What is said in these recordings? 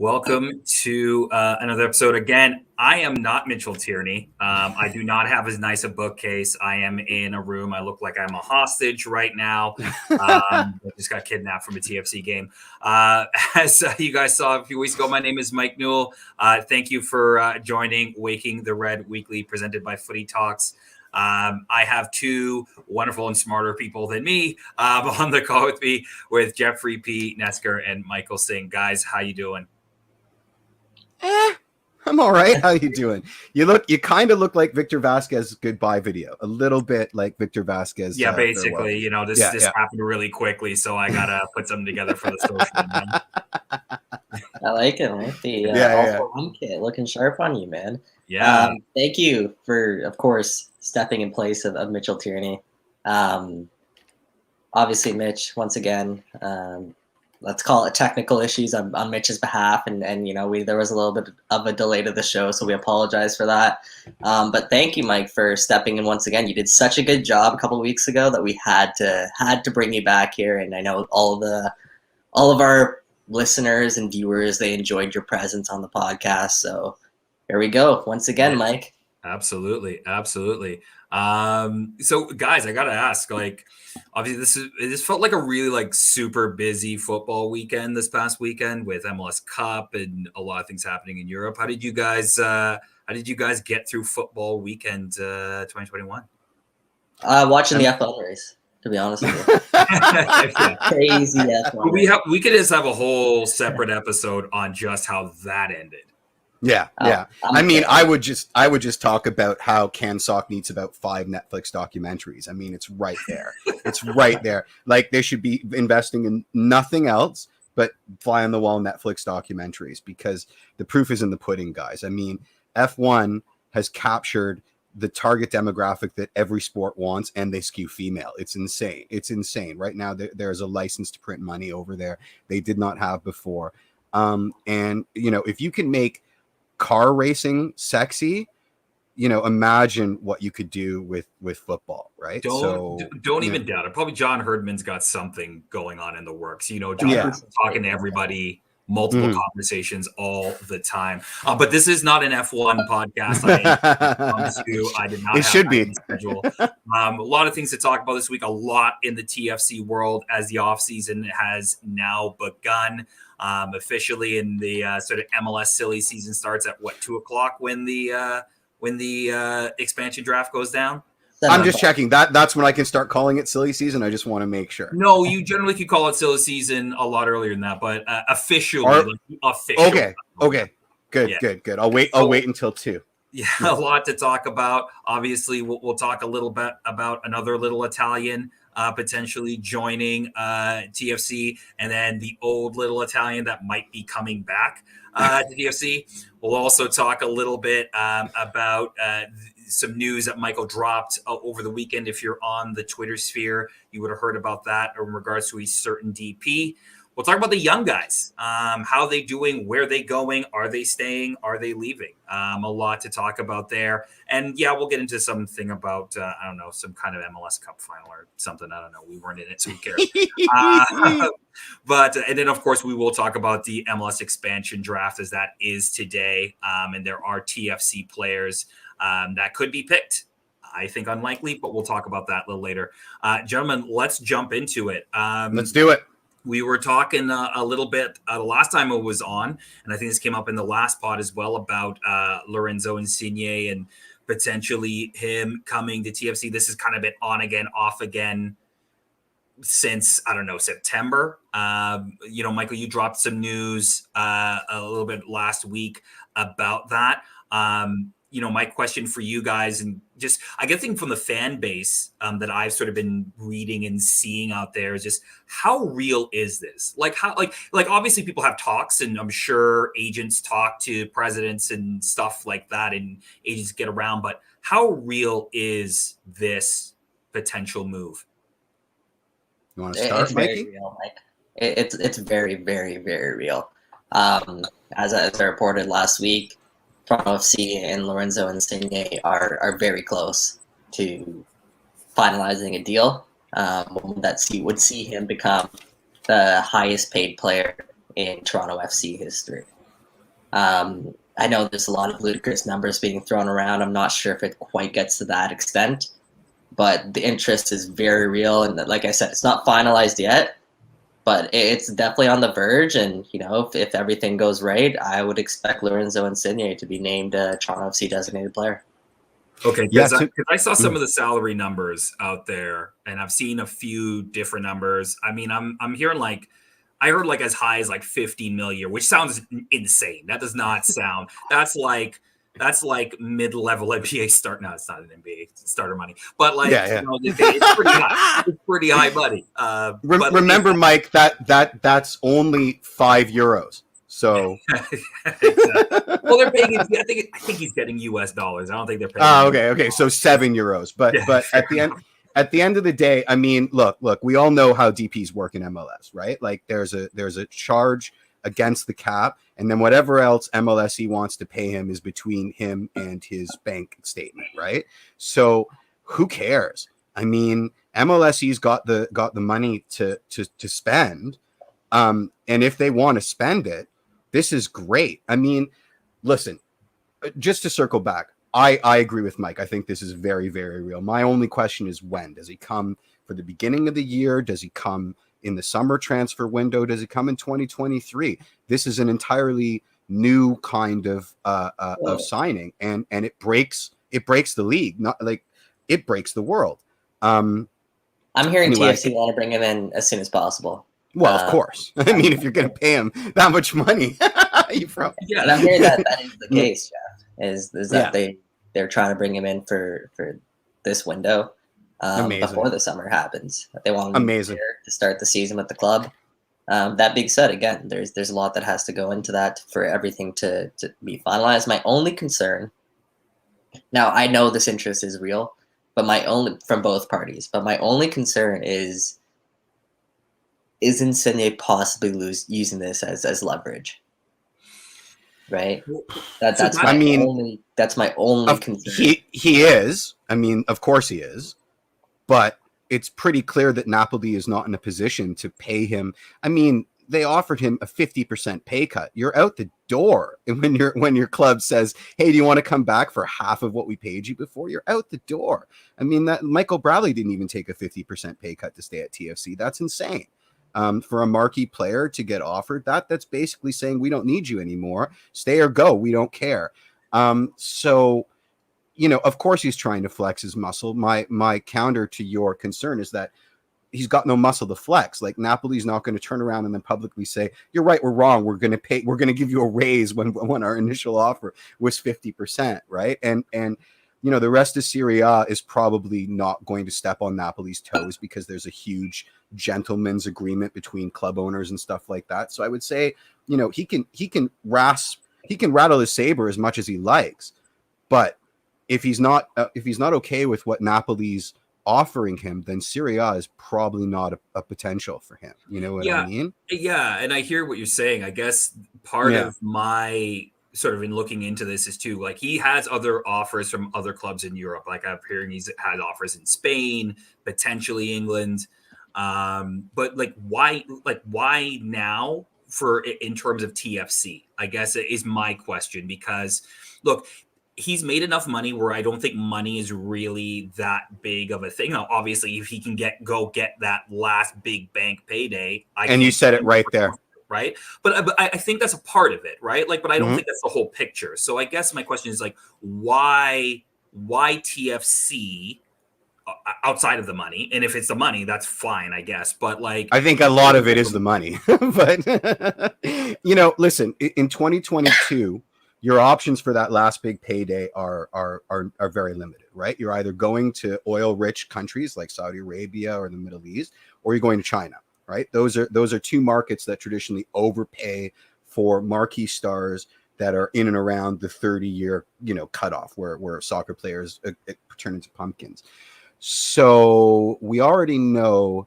Welcome to another episode. Again, I am not Mitchell Tierney. I do not have as nice a bookcase. I am in a room. I look like I'm a hostage right now. I just got kidnapped from a TFC game. As you guys saw a few weeks ago, my name is Mike Newell. Thank you for joining Waking the Red Weekly, presented by Footy Talks. I have two wonderful and smarter people than me on the call with me, with Jeffrey P. Nesker and Michael Singh. Guys, how you doing? I'm all right. How you doing? You kind of look like Victor Vasquez's goodbye video. A little bit like Victor Vasquez. Yeah, basically, this happened really quickly, so I gotta put something together for the social. I like it. I like the home kit looking sharp on you, man. Yeah. Thank you for, of course, stepping in place of Mitchell Tierney. Obviously, Mitch, once again, let's call it technical issues on Mitch's behalf, and there was a little bit of a delay to the show, so we apologize for that. But thank you, Mike, for stepping in once again. You did such a good job a couple of weeks ago that we had to bring you back here, and I know all of our listeners and viewers, they enjoyed your presence on the podcast. So here we go once again, Mike. Absolutely. So guys, I gotta ask, obviously this felt like a really super busy football weekend this past weekend with MLS Cup and a lot of things happening in Europe. How did you guys get through football weekend 2021? Watching the F1 race, to be honest with you. Crazy F1. We could just have a whole separate episode on just how that ended. Yeah. I mean, I would just talk about how CanSoc needs about 5 Netflix documentaries. I mean, it's right there. It's right there. Like, they should be investing in nothing else but fly on the wall Netflix documentaries, because the proof is in the pudding, guys. I mean, F1 has captured the target demographic that every sport wants, and they skew female. It's insane. Right now, there's a license to print money over there they did not have before. And if you can make car racing sexy, imagine what you could do with football, right? Don't even doubt it. Probably John Herdman's got something going on in the works. John Herdman's talking to everybody, multiple conversations all the time. But this is not an F1 podcast. I did not. It should be. Schedule. A lot of things to talk about this week. A lot in the TFC world as the offseason has now begun. Officially, in the sort of MLS silly season starts at 2:00 when the expansion draft goes down. I'm just checking that's when I can start calling it silly season. I just want to make sure. No, you generally could call it silly season a lot earlier than that, but officially. Okay. Good. I'll wait until 2. Yeah, a lot to talk about. Obviously, we'll talk a little bit about another little Italian potentially joining TFC, and then the old little Italian that might be coming back to TFC. We'll also talk a little bit about some news that Michael dropped over the weekend. If you're on the Twitter sphere, you would have heard about that in regards to a certain DP. We'll talk about the young guys, how they doing, where they going, are they staying, are they leaving? A lot to talk about there. And we'll get into something about, some kind of MLS Cup Final or something. I don't know. We weren't in it, so who cares? And then, of course, we will talk about the MLS Expansion Draft, as that is today. And there are TFC players that could be picked. I think unlikely, but we'll talk about that a little later. Gentlemen, let's jump into it. Let's do it. We were talking a little bit the last time it was on, and I think this came up in the last pod as well, about Lorenzo Insigne and potentially him coming to TFC. This has kind of been on again, off again since, September. Michael, you dropped some news a little bit last week about that. my question for you guys, and just I get thing from the fan base that I've sort of been reading and seeing out there is just how real is this? Like how like obviously people have talks, and I'm sure agents talk to presidents and stuff like that, and agents get around. But how real is this potential move? You want to start, it's Mikey? very real, Mike. It's very, very, very real. As I reported last week, Toronto FC and Lorenzo Insigne are very close to finalizing a deal that would see him become the highest paid player in Toronto FC history. I know there's a lot of ludicrous numbers being thrown around. I'm not sure if it quite gets to that extent, but the interest is very real. And like I said, it's not finalized yet, but it's definitely on the verge. And, if everything goes right, I would expect Lorenzo Insigne to be named a Toronto FC designated player. Okay, because I saw some of the salary numbers out there, and I've seen a few different numbers. I mean, I'm hearing I heard as high as 15 million a year, which sounds insane. That does not sound. That's like mid-level NBA start. No, it's not an NBA starter money, but it's pretty high. It's pretty high money. Remember, Mike, that's only €5. So, exactly. Well, they're paying. I think he's getting US dollars. I don't think they're paying. Oh, okay. So €7, but at the end of the day, I mean, look, we all know how DPs work in MLS, right? Like there's a charge against the cap, and then whatever else MLSE wants to pay him is between him and his bank statement, right? So who cares? I mean, MLSE's got the money to spend, and if they want to spend it, this is great. I mean, listen, just to circle back, I agree with Mike. I think this is very, very real. My only question is when. Does he come for the beginning of the year? Does he come in the summer transfer window? Does he come in 2023? This is an entirely new kind of signing, and it breaks the league. Not like it breaks the world. I'm hearing TFC want to bring him in as soon as possible. Well, of course. I mean, if you're going to pay him that much money, yeah, and I'm hearing that is the case, Jeff. Is that they're trying to bring him in for this window before the summer happens. They want him to start the season with the club. That being said, again, there's a lot that has to go into that for everything to be finalized. My only concern, now I know this interest is real, but from both parties. But my only concern is Insigne possibly using this as leverage? Right. That's my only concern. He is. I mean, of course he is, but it's pretty clear that Napoli is not in a position to pay him. I mean, they offered him a 50% pay cut. You're out the door. And when your club says, "Hey, do you want to come back for half of what we paid you before?" You're out the door. I mean, that Michael Bradley didn't even take a 50% pay cut to stay at TFC. That's insane. For a marquee player to get offered that's basically saying, we don't need you anymore. Stay or go. We don't care. So, of course he's trying to flex his muscle. My counter to your concern is that he's got no muscle to flex. Like Napoli's not going to turn around and then publicly say, "You're right, we're wrong. We're going to give you a raise when our initial offer was 50%, right?" And the rest of Serie A is probably not going to step on Napoli's toes because there's a huge gentleman's agreement between club owners and stuff like that. So I would say, he can rattle his saber as much as he likes, but if he's not okay with what Napoli's offering him, then Serie A is probably not a potential for him. You know what I mean? Yeah, and I hear what you're saying. I guess part of my sort of in looking into this is too, he has other offers from other clubs in Europe. I'm hearing he's had offers in Spain, potentially England. But why now in terms of TFC, I guess is my question, because look, he's made enough money where I don't think money is really that big of a thing. Now, obviously, if he can get that last big bank payday, and you said it right there. Right. But I think that's a part of it. Right. But I don't think that's the whole picture. So I guess my question is why TFC outside of the money? And if it's the money, that's fine, I guess. But I think a lot of it is the money. But, listen, in 2022, your options for that last big payday are very limited, right? You're either going to oil-rich countries like Saudi Arabia or the Middle East, or you're going to China, right? Those are two markets that traditionally overpay for marquee stars that are in and around the 30-year, cutoff where soccer players turn into pumpkins. So we already know,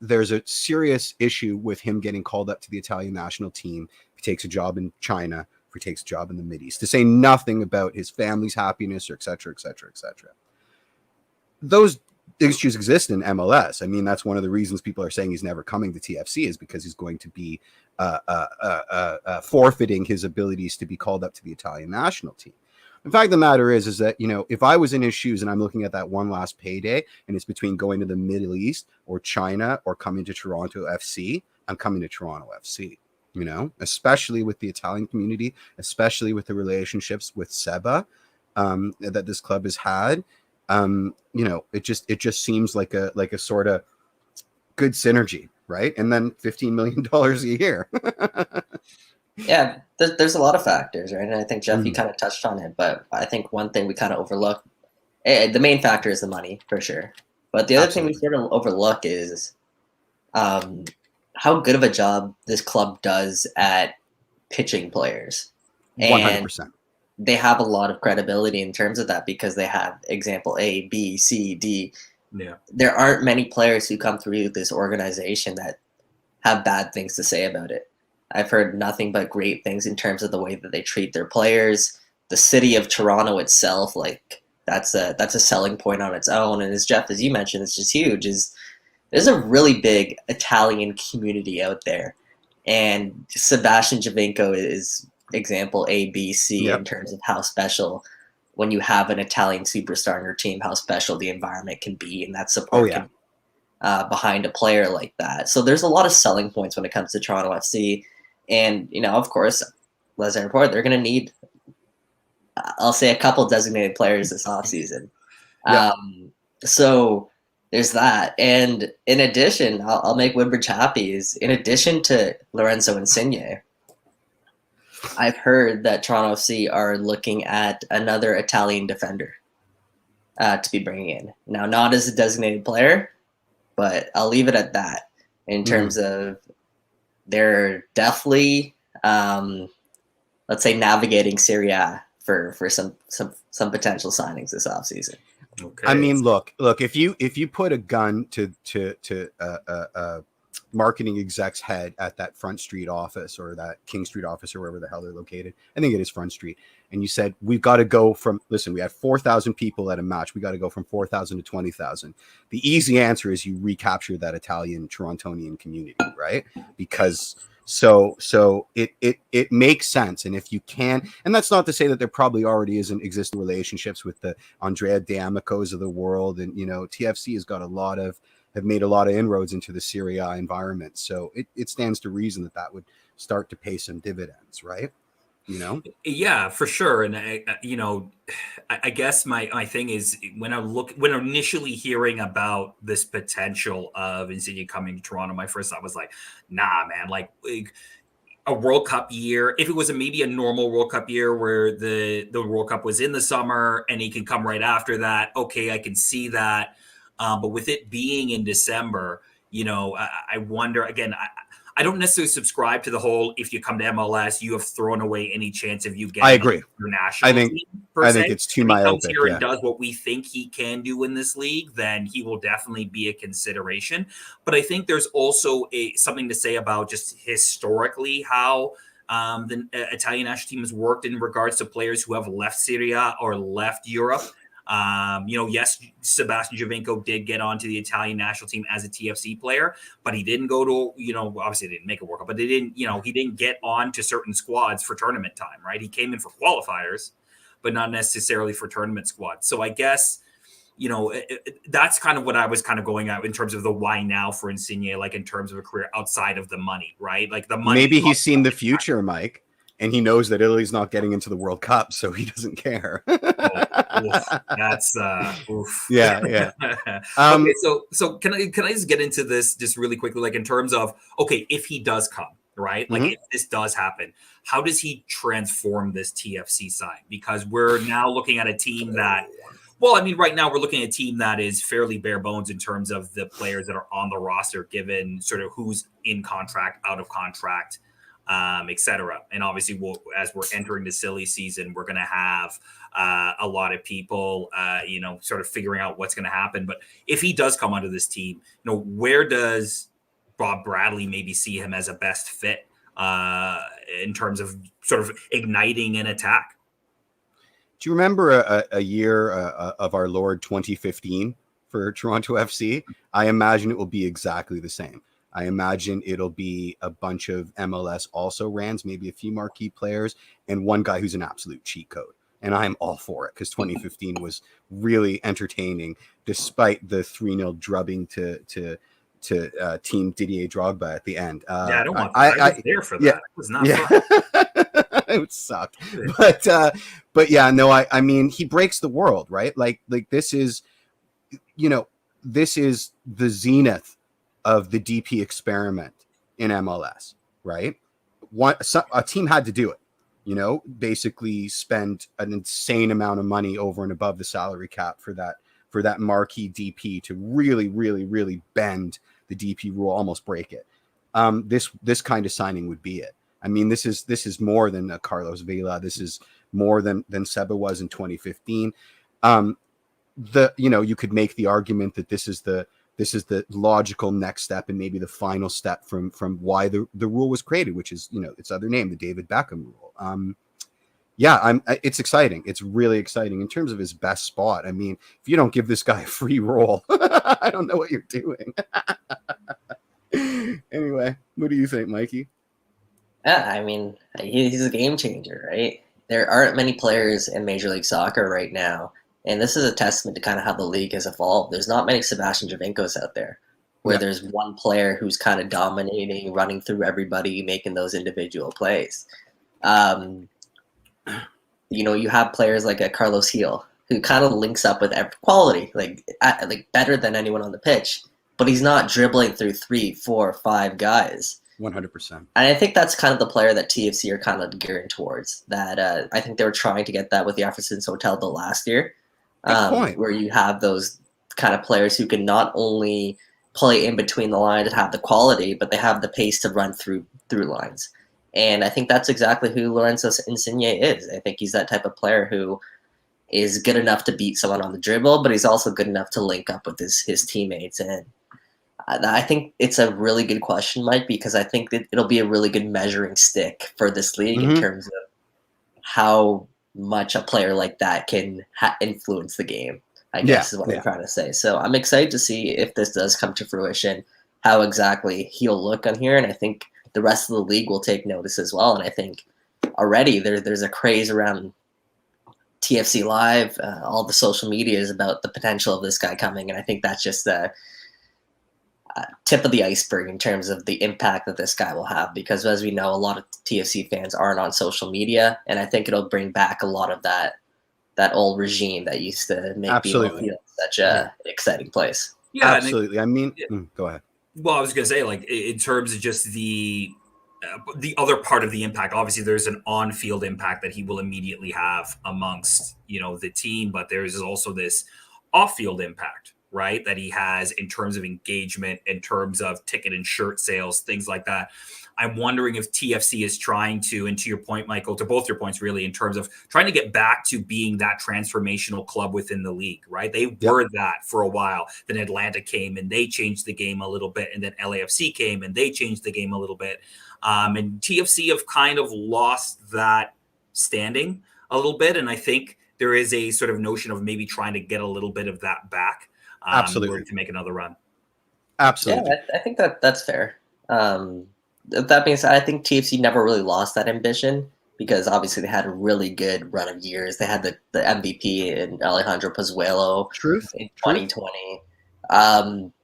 there's a serious issue with him getting called up to the Italian national team if he takes a job in China, if he takes a job in the Mideast, to say nothing about his family's happiness, or et cetera, et cetera, et cetera. Those issues exist in MLS. I mean, that's one of the reasons people are saying he's never coming to TFC, is because he's going to be forfeiting his abilities to be called up to the Italian national team. The fact of the matter is that, if I was in his shoes and I'm looking at that one last payday and it's between going to the Middle East or China or coming to Toronto FC, I'm coming to Toronto FC, especially with the Italian community, especially with the relationships with Seba that this club has had. It just seems like a sort of good synergy, right? And then $15 million a year. Yeah, there's a lot of factors, right? And I think, Jeff, you kind of touched on it, but I think one thing we kind of overlook, the main factor is the money, for sure. But the other thing we sort of overlook is how good of a job this club does at pitching players. And 100%. They have a lot of credibility in terms of that, because they have example A, B, C, D. Yeah. There aren't many players who come through this organization that have bad things to say about it. I've heard nothing but great things in terms of the way that they treat their players. The city of Toronto itself, that's a selling point on its own. And as you mentioned, it's just huge. There's a really big Italian community out there, and Sebastian Giovinco is example A, B, C in terms of how special, when you have an Italian superstar in your team, how special the environment can be, and that support can behind a player like that. So there's a lot of selling points when it comes to Toronto FC. And, of course, as I report, they're going to need, I'll say, a couple designated players this offseason. Yeah. So there's that. And in addition, I'll make Woodbridge happy, is in addition to Lorenzo Insigne, I've heard that Toronto FC are looking at another Italian defender to be bringing in. Now, not as a designated player, but I'll leave it at that in terms of they're definitely, let's say, navigating Serie A for some potential signings this offseason. Okay. I mean, look, if you put a gun to marketing exec's head at that Front Street office or that King Street office or wherever the hell they're located, I think it is Front Street, and you said, we've got to go from, listen, we had 4,000 people at a match, we got to go from 4,000 to 20,000. The easy answer is you recapture that Italian Torontonian community, right? Because so it makes sense. And if you can, and that's not to say that there probably already isn't existing relationships with the Andrea D'Amicos of the world, and TFC has got have made a lot of inroads into the Serie A environment. So it stands to reason that would start to pay some dividends, right? Yeah, for sure. And I guess my thing is, when initially hearing about this potential of Insigne coming to Toronto, my first thought was like, nah, man, like a World Cup year. If it was maybe a normal World Cup year where the World Cup was in the summer and he can come right after that, okay, I can see that. But with it being in December, I wonder, again, I don't necessarily subscribe to the whole, if you come to MLS, you have thrown away any chance of you getting I agree. Your national team, I think it's too myopic. If he comes here and does what we think he can do in this league, then he will definitely be a consideration. But I think there's also something to say about just historically how the Italian national team has worked in regards to players who have left Syria or left Europe. Yes, Sebastian Giovinco did get onto the Italian national team as a TFC player, but he didn't go to, obviously he didn't make a World Cup, but he didn't get on to certain squads for tournament time, right? He came in for qualifiers, but not necessarily for tournament squads. So I guess, that's kind of what I was kind of going at in terms of the why now for Insigne, like in terms of a career outside of the money, right? Like the money. Maybe he's seen the future, Mike. And he knows that Italy's not getting into the World Cup, so he doesn't care. That's oof. Yeah. Okay, so can I just get into this just really quickly, like in terms of, okay, if he does come, right? Like if this does happen, how does he transform this TFC side? Because we're now looking at a team that, well, I mean, right now we're looking at a team that is fairly bare bones in terms of the players that are on the roster, given sort of who's in contract, out of contract, et cetera. And obviously, as we're entering the silly season, we're going to have a lot of people, sort of figuring out what's going to happen. But if he does come onto this team, where does Bob Bradley maybe see him as a best fit in terms of sort of igniting an attack? Do you remember a year of our Lord 2015 for Toronto FC? I imagine it will be exactly the same. I imagine it'll be a bunch of MLS also rans, maybe a few marquee players, and one guy who's an absolute cheat code. And I'm all for it because 2015 was really entertaining, despite the 3-0 drubbing to Team Didier Drogba at the end. I don't want that. I was there for that. Yeah, it was not fun. It sucked. But yeah, no, I mean, he breaks the world, right? Like this is, this is the zenith of the DP experiment in MLS, right? A team had to do it, basically spend an insane amount of money over and above the salary cap for that marquee DP to really, really, really bend the DP rule, almost break it. This kind of signing would be it. I mean, this is more than a Carlos Vela. This is more than Seba was in 2015. You could make the argument that this is the logical next step and maybe the final step from why the rule was created, which is, its other name, the David Beckham rule. It's exciting. It's really exciting in terms of his best spot. I mean, if you don't give this guy a free roll, I don't know what you're doing. Anyway, what do you think, Mikey? Yeah, I mean, he's a game changer, right? There aren't many players in Major League Soccer right now, and this is a testament to kind of how the league has evolved. There's not many Sebastian Giovincos out there where there's one player who's kind of dominating, running through everybody, making those individual plays. You have players like a Carlos Gil who kind of links up with quality, like better than anyone on the pitch, but he's not dribbling through 3, 4, 5 guys. 100%. And I think that's kind of the player that TFC are kind of gearing towards. That I think they were trying to get that with the Jefferson Soteldo last year, where you have those kind of players who can not only play in between the lines and have the quality, but they have the pace to run through lines. And I think that's exactly who Lorenzo Insigne is. I think he's that type of player who is good enough to beat someone on the dribble, but he's also good enough to link up with his teammates. And I think it's a really good question, Mike, because I think that it'll be a really good measuring stick for this league in terms of how much a player like that can influence the game, I guess is what I'm trying to say. So I'm excited to see if this does come to fruition, how exactly he'll look on here. And I think the rest of the league will take notice as well. And I think already there's a craze around TFC Live, all the social media is about the potential of this guy coming. And I think that's just the tip of the iceberg in terms of the impact that this guy will have, because as we know, a lot of TFC fans aren't on social media, and I think it'll bring back a lot of that old regime that used to make people feel such a exciting place. Yeah, absolutely. I mean, go ahead. Well, I was going to say, like, in terms of just the other part of the impact, obviously there's an on-field impact that he will immediately have amongst, the team, but there's also this off-field impact, right, that he has in terms of engagement, in terms of ticket and shirt sales, things like that. I'm wondering if TFC is trying to, and to your point, Michael, to both your points really, in terms of trying to get back to being that transformational club within the league, right? They were that for a while. Then Atlanta came and they changed the game a little bit. And then LAFC came and they changed the game a little bit. And TFC have kind of lost that standing a little bit. And I think there is a sort of notion of maybe trying to get a little bit of that back. Absolutely. To make another run. Absolutely. Yeah, I think that's fair. That being said, I think TFC never really lost that ambition because obviously they had a really good run of years. They had the MVP in Alejandro Pozuelo in 2020.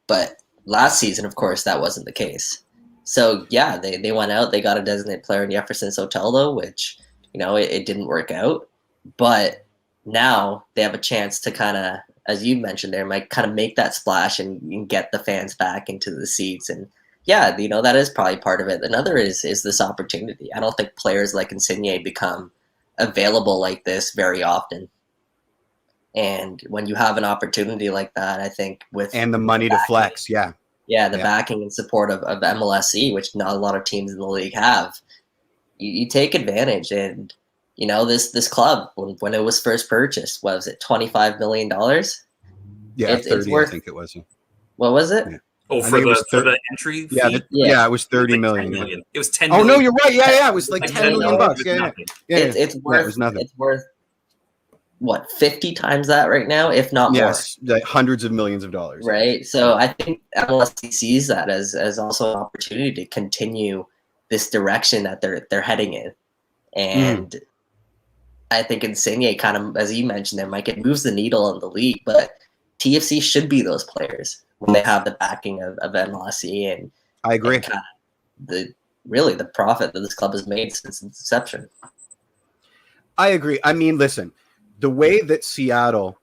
But last season, of course, that wasn't the case. So, yeah, they went out. They got a designated player in Jefferson Soteldo, which, it didn't work out. But now they have a chance to kind of, as you mentioned there, Mike, kind of make that splash and get the fans back into the seats and Yeah, that is probably part of it. Another is this opportunity. I don't think players like Insigne become available like this very often. And when you have an opportunity like that, I think with And the money to flex, yeah. Yeah, the backing and support of MLSE, which not a lot of teams in the league have, you take advantage. And this club, when it was first purchased, what was it, $25 million? Yeah, It's 30, worth. I think it was. What was it? Yeah. Oh, I for think it was the for the entry Yeah, fee? yeah, it was It was 30 like million. 10 Yeah. million. It was 10 Oh no, million. you're right. Yeah, it was like Like 10 million $10 bucks. was Yeah, nothing. yeah. It's Yeah, worth. it was nothing. It's worth what, 50 times that right now, if not more. Yes, like hundreds of millions of dollars. Right. So I think MLSE sees that as also an opportunity to continue this direction that they're heading in. And I think Insigne kind of, as you mentioned there, Mike, it moves the needle in the league, but TFC should be those players when they have the backing of MLSE and I agree. kind of the profit that this club has made since its inception. I agree. I mean, listen, the way that Seattle,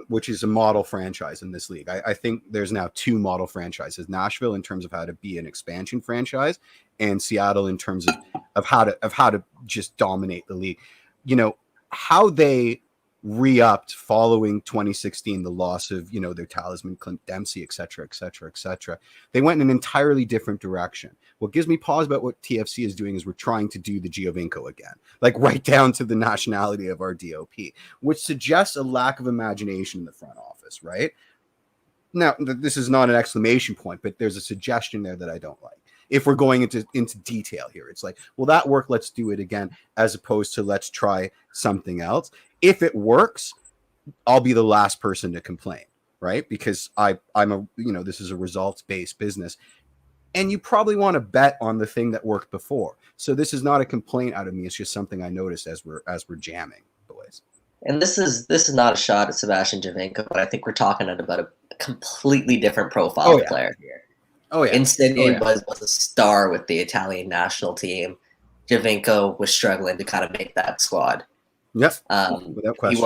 which is a model franchise in this league, I think there's now two model franchises: Nashville in terms of how to be an expansion franchise, and Seattle in terms of how to just dominate the league. How they re-upped following 2016, the loss of their talisman Clint Dempsey, et cetera, et cetera, et cetera. They went in an entirely different direction. What gives me pause about what TFC is doing is we're trying to do the Giovinco again, like right down to the nationality of our DOP, which suggests a lack of imagination in the front office, right? Now, this is not an exclamation point, but there's a suggestion there that I don't like. If we're going into detail here, it's like, well, that worked, let's do it again, as opposed to let's try something else. If it works, I'll be the last person to complain, right? Because this is a results-based business. And you probably want to bet on the thing that worked before. So this is not a complaint out of me. It's just something I noticed as we're jamming, boys. And this is not a shot at Sebastian Giovinco, but I think we're talking about a completely different profile player here. Oh yeah. Insigne was a star with the Italian national team. Giovinco was struggling to kind of make that squad. Yep. Without question. He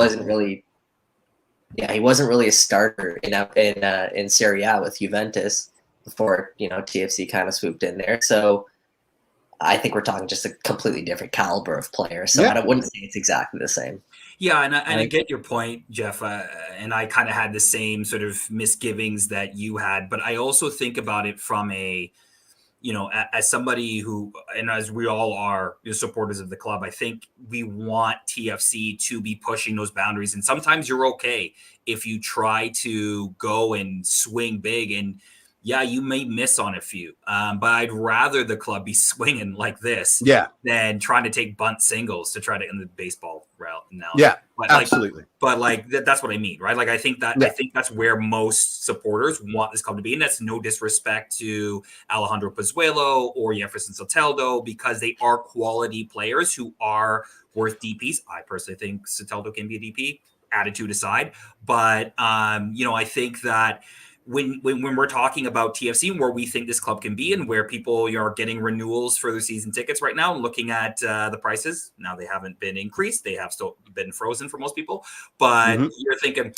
wasn't really a starter in Serie A with Juventus before TFC kind of swooped in there. So I think we're talking just a completely different caliber of player. So I wouldn't say it's exactly the same. Yeah, and I get your point, Jeff. And I kind of had the same sort of misgivings that you had, but I also think about it from as somebody who, and as we all are supporters of the club, I think we want TFC to be pushing those boundaries. And sometimes you're okay if you try to go and swing big, and yeah, you may miss on a few. But I'd rather the club be swinging like this than trying to take bunt singles to try to end the baseball route now. Yeah, but absolutely. That's what I mean, right? Like, I think that's where most supporters want this club to be. And that's no disrespect to Alejandro Pozuelo or Jefferson Soteldo, because they are quality players who are worth DPs. I personally think Soteldo can be a DP, attitude aside. But, I think that when we're talking about TFC and where we think this club can be and where people are getting renewals for their season tickets right now, looking at the prices, now they haven't been increased. They have still been frozen for most people. But you're thinking,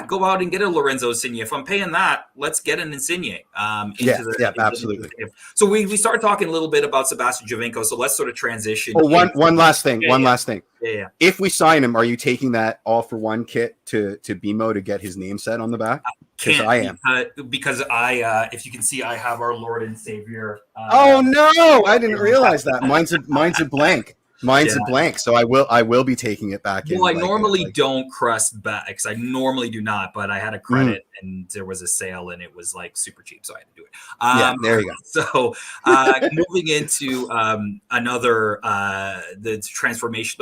go out and get a Lorenzo Insigne. If I'm paying that, let's get an Insigne. Absolutely. So we started talking a little bit about Sebastian Giovinco. So let's sort of transition. Oh, one last thing. Last thing. Yeah. If we sign him, are you taking that all for one kit to BMO to get his name set on the back? Can't, I am. Because I, if you can see, I have our Lord and Savior. Oh no, I didn't realize that. Mine's a blank. Mine's a blank, so I will be taking it back in. Well, I normally don't crust back, because I normally do not, but I had a credit and there was a sale and it was like super cheap, so I had to do it. There you go. So moving into another the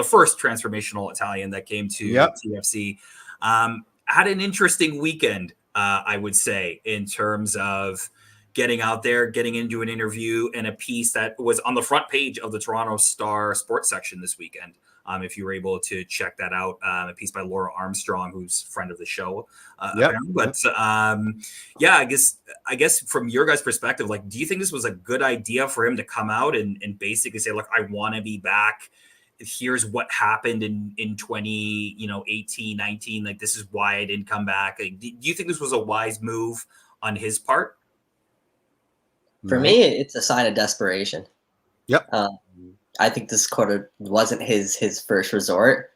first transformational Italian that came to TFC, had an interesting weekend, I would say, in terms of getting out there, getting into an interview and a piece that was on the front page of the Toronto Star sports section this weekend. If you were able to check that out, a piece by Laura Armstrong, who's a friend of the show. But I guess from your guys' perspective, like, do you think this was a good idea for him to come out and basically say, look, I want to be back. Here's what happened in 2018, 19. Like, this is why I didn't come back. Like, do you think this was a wise move on his part? For me, it's a sign of desperation. Yep. I think this quarter wasn't his first resort,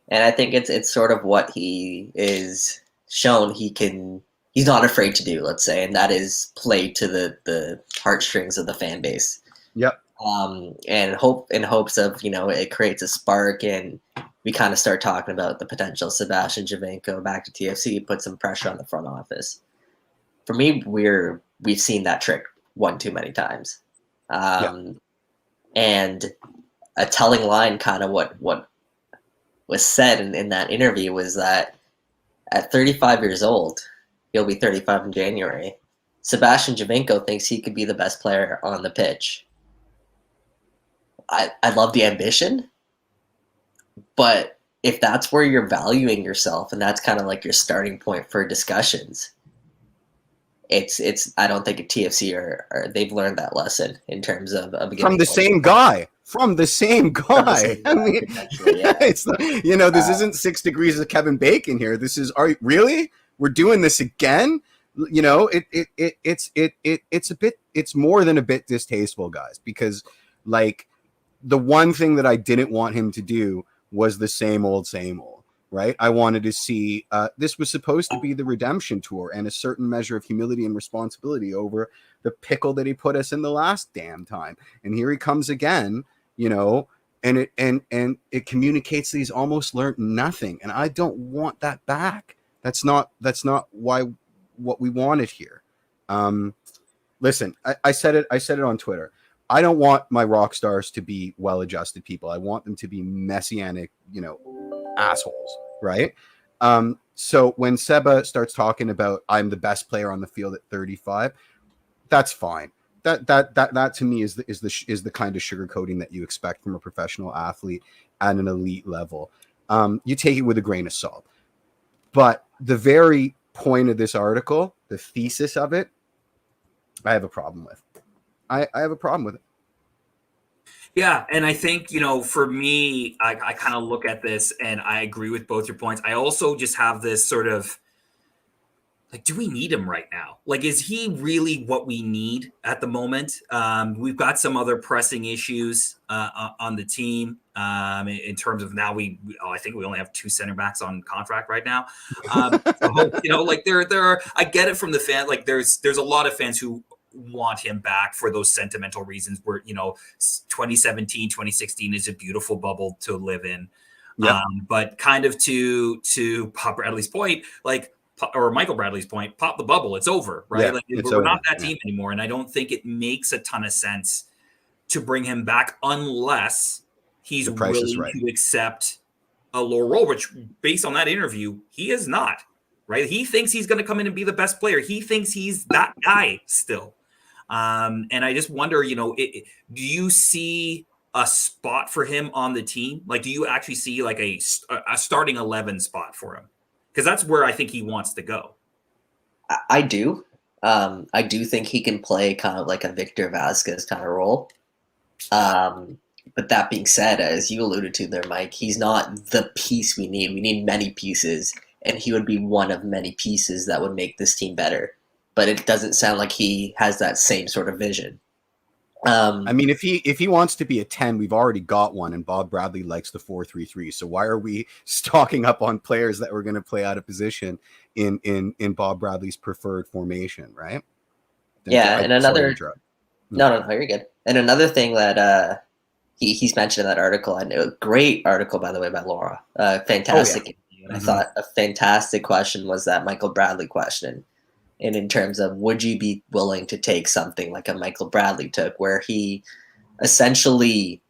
and I think it's sort of what he is shown he can. He's not afraid to do, let's say, and that is play to the heartstrings of the fan base. Yep. And in hopes of, it creates a spark, and we kind of start talking about the potential Sebastian Giovinco back to TFC, put some pressure on the front office. For me, we've seen that trick one too many times. And a telling line, kind of what was said in that interview, was that at 35 years old, he'll be 35 in January, Sebastian Giovinco thinks he could be the best player on the pitch. I love the ambition, but if that's where you're valuing yourself and that's kind of like your starting point for discussions, it's I don't think at TFC or they've learned that lesson in terms of from the same guy. I mean, it's this isn't 6 degrees of Kevin Bacon here. This is, really? We're doing this again? It's more than a bit distasteful, guys, because like the one thing that I didn't want him to do was the same old, right? I wanted to see, this was supposed to be the redemption tour and a certain measure of humility and responsibility over the pickle that he put us in the last damn time. And here he comes again, and it communicates that he's almost learned nothing. And I don't want that back. That's not what we wanted here. Listen, I said it on Twitter. I don't want my rock stars to be well-adjusted people. I want them to be messianic, assholes, right? So when Seba starts talking about I'm the best player on the field at 35, that's fine. That to me is the kind of sugarcoating that you expect from a professional athlete at an elite level. You take it with a grain of salt. But the very point of this article, the thesis of it, I have a problem with. I have a problem with it. Yeah, and I think, for me, I kind of look at this and I agree with both your points. I also just have this sort of, like, do we need him right now? Like, is he really what we need at the moment? We've got some other pressing issues on the team in terms of now I think we only have 2 center backs on contract right now. Like there are, I get it from the fan. Like there's a lot of fans who want him back for those sentimental reasons where 2017 2016 is a beautiful bubble to live in. Yep. But kind of to Pop Bradley's point, or Michael Bradley's point, pop the bubble, it's over, right? Yeah, we're not that team anymore, and I don't think it makes a ton of sense to bring him back unless he's willing to accept a lower role, which based on that interview he is not, right? He thinks he's going to come in and be the best player. He thinks he's that guy still. And I just wonder, do you see a spot for him on the team? Like, do you actually see like a starting 11 spot for him? Because that's where I think he wants to go. I do. I do think he can play kind of like a Victor Vasquez kind of role. But that being said, as you alluded to there, Mike, he's not the piece we need. We need many pieces, and he would be one of many pieces that would make this team better. But it doesn't sound like he has that same sort of vision. I mean, if he wants to be a 10, we've already got one, and Bob Bradley likes the 4-3-3. So why are we stocking up on players that were going to play out of position in Bob Bradley's preferred formation, right? And another no, you're good. And another thing that he's mentioned in that article, and a great article by the way by Laura, fantastic. And I thought a fantastic question was that Michael Bradley question. And in terms of would you be willing to take something like a Michael Bradley took, where he essentially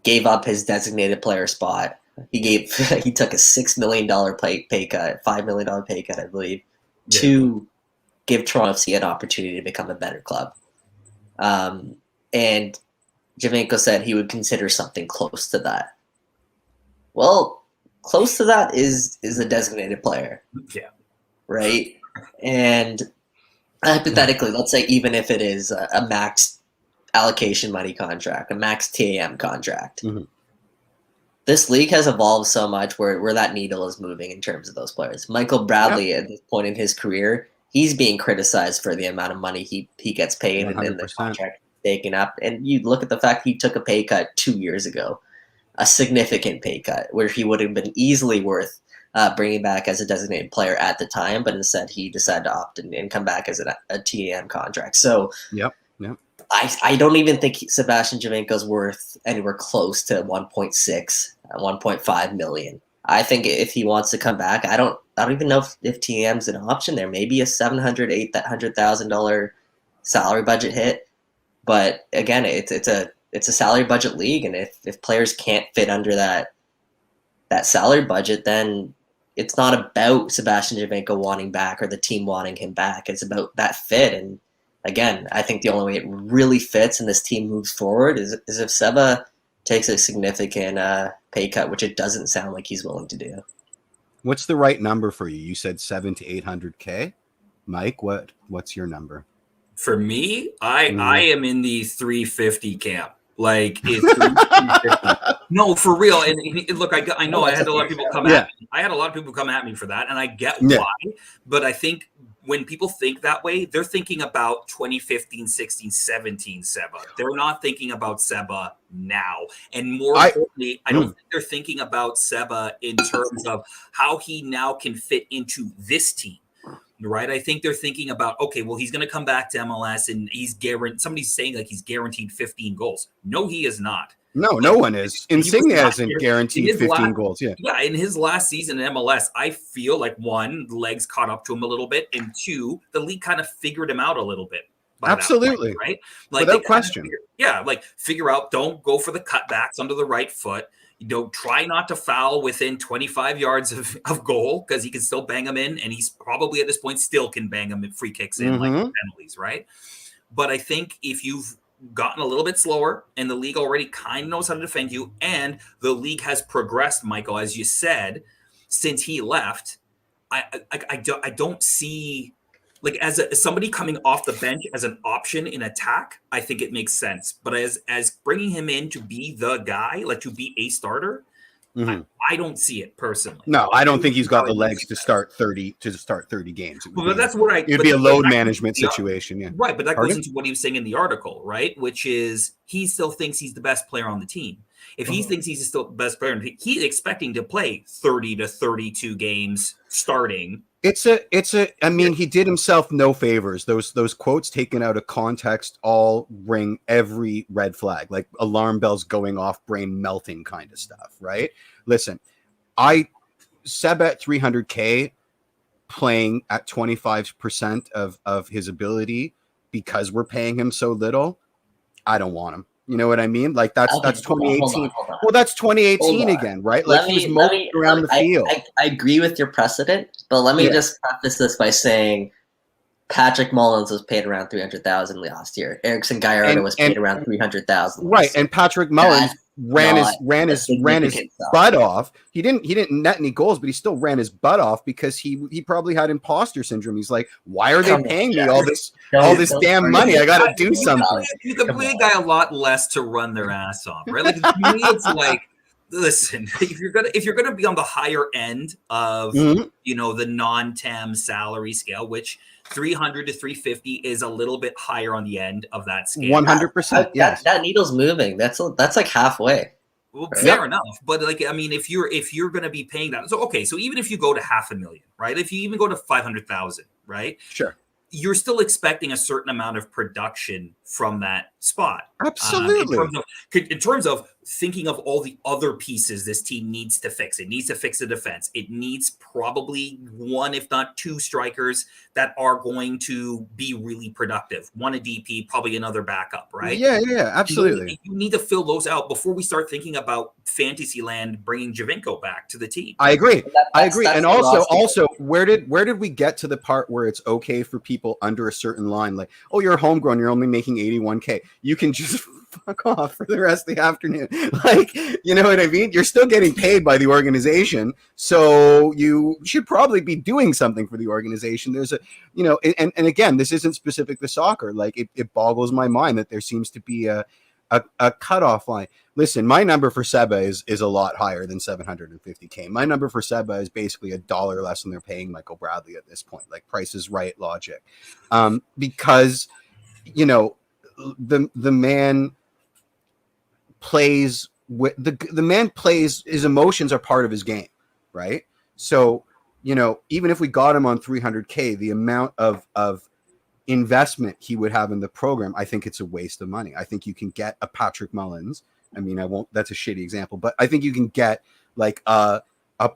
gave up his designated player spot. He took a $6 million pay cut, $5 million pay cut, I believe, to give Toronto FC an opportunity to become a better club. And Giovinco said he would consider something close to that. Well, close to that is a designated player. Yeah. Right? And hypothetically, let's say even if it is a max allocation money contract, a max TAM contract, this league has evolved so much where that needle is moving in terms of those players. Michael Bradley, at this point in his career, he's being criticized for the amount of money he gets paid and the 100%. contract taken up. And you look at the fact he took a pay cut 2 years ago, a significant pay cut, where he would have been easily worth bringing back as a designated player at the time, but instead he decided to opt in and come back as a TAM contract. So Yep. I don't even think Sebastian Giovinco's worth anywhere close to 1.6, 1.5 million. I think if he wants to come back, I don't even know if TAM's an option there. Maybe a $700,000, $800,000 salary budget hit. But again, it's a salary budget league, and if players can't fit under that salary budget, then it's not about Sebastian Giovinco wanting back or the team wanting him back. It's about that fit. And again, I think the only way it really fits and this team moves forward is if Seba takes a significant pay cut, which it doesn't sound like he's willing to do. What's the right number for you? You said 700 to 800K. Mike, what's your number? For me, I am in the 350 camp. Like it's 350. No, for real. And look, I know I had a lot of people come at me. I had a lot of people come at me for that, and I get why. But I think when people think that way, they're thinking about 2015, 16, 17 Seba. They're not thinking about Seba now. And more importantly, I don't think they're thinking about Seba in terms of how he now can fit into this team. Right. I think they're thinking about, okay, well, he's going to come back to MLS and he's guaranteed. Somebody's saying like he's guaranteed 15 goals. No, he is not. No one is. Insigne hasn't guaranteed 15 goals. Yeah, in his last season in MLS, I feel like one, legs caught up to him a little bit, and two, the league kind of figured him out a little bit. Absolutely. Point, right? Like without question. Figure out, don't go for the cutbacks under the right foot. Try not to foul within 25 yards of goal because he can still bang them in, and he's probably at this point still can bang them in free kicks in like penalties, right? But I think if you've gotten a little bit slower and the league already kind of knows how to defend you, and the league has progressed, Michael, as you said, since he left, I don't see like as somebody coming off the bench as an option in attack. I think it makes sense, but as bringing him in to be the guy, like to be a starter, I don't see it personally. No, I don't think he's got the legs to start 30 games. But that's what it'd be a load management situation, yeah. Right, but that goes into what he was saying in the article, right? Which is he still thinks he's the best player on the team. If he thinks he's still the best player, he's expecting to play 30 to 32 games starting. I mean, he did himself no favors. Those quotes taken out of context all ring every red flag, like alarm bells going off, brain melting kind of stuff, right? Listen, Seb at 300K playing at 25% of his ability because we're paying him so little, I don't want him. You know what I mean? Like that's 2018. Hold on. Well, that's 2018 again, right? Like he was moping around the field. I agree with your precedent, but let me just preface this by saying Patrick Mullins was paid around $300,000 last year. Erickson Gallardo was paid around $300,000. Right, and Patrick Mullins ran his butt off. He didn't net any goals, but he still ran his butt off because he probably had imposter syndrome. He's like, why are they paying me all this damn money? I got to do something. You can pay a guy a lot less to run their ass off, right? Like to me, it's like, listen, if you're gonna be on the higher end of the non-TAM salary scale, which 300 to 350 is a little bit higher on the end of that scale. 100%. Yes, that needle's moving. That's like halfway. Well, fair enough, but like I mean, if you're going to be paying that, so even if you go to $500,000, right? If you even go to 500,000, right? Sure. You're still expecting a certain amount of production from that spot. Absolutely. In terms of thinking of all the other pieces this team needs to fix. It needs to fix the defense. It needs probably one, if not two strikers that are going to be really productive. One a DP, probably another backup, right? Yeah, absolutely. You need to fill those out before we start thinking about Fantasyland bringing Giovinco back to the team. I agree. And also, where did we get to the part where it's okay for people under a certain line, like, oh, you're homegrown, you're only making 81K. You can just fuck off for the rest of the afternoon. Like, you know what I mean? You're still getting paid by the organization, so you should probably be doing something for the organization. There's and again, this isn't specific to soccer. Like, it boggles my mind that there seems to be a a cutoff line. Listen, my number for Seba is a lot higher than 750K. My number for Seba is basically $1 less than they're paying Michael Bradley at this point, like Price is Right logic, because the man plays with the man plays, his emotions are part of his game, right? So even if we got him on 300K, the amount of investment he would have in the program, I think it's a waste of money. I think you can get a Patrick Mullins. I mean, that's a shitty example, but I think you can get like a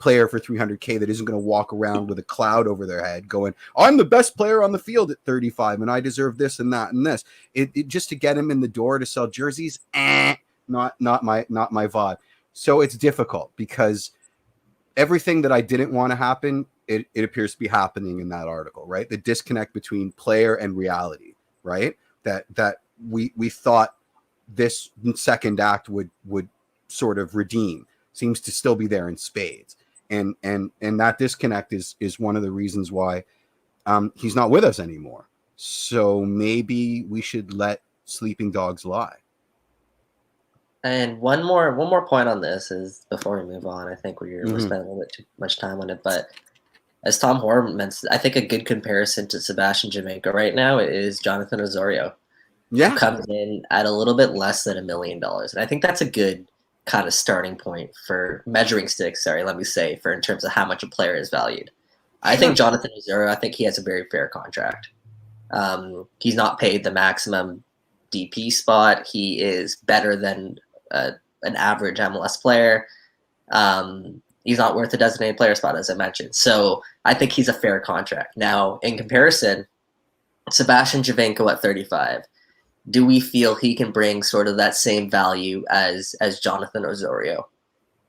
player for 300K that isn't going to walk around with a cloud over their head going, I'm the best player on the field at 35 and I deserve this and that and this. It just to get him in the door to sell jerseys, not my vibe. So it's difficult because everything that I didn't want to happen, it appears to be happening in that article, right? The disconnect between player and reality, right? That we thought this second act would sort of redeem seems to still be there in spades. And that disconnect is one of the reasons why he's not with us anymore. So maybe we should let sleeping dogs lie. And one more point on this is before we move on. I think we're spending a little bit too much time on it, but as Tom Horn mentioned, I think a good comparison to Sebastian Giovinco right now is Jonathan Osorio. Yeah, who comes in at a little bit less than $1 million, and I think that's a good kind of starting point for measuring sticks. Let me say, for in terms of how much a player is valued. I think Jonathan Osorio, I think he has a very fair contract. He's not paid the maximum DP spot. He is better than an average MLS player. He's not worth a designated player spot, as I mentioned. So I think he's a fair contract. Now, in comparison, Sebastian Giovinco at 35, do we feel he can bring sort of that same value as Jonathan Osorio?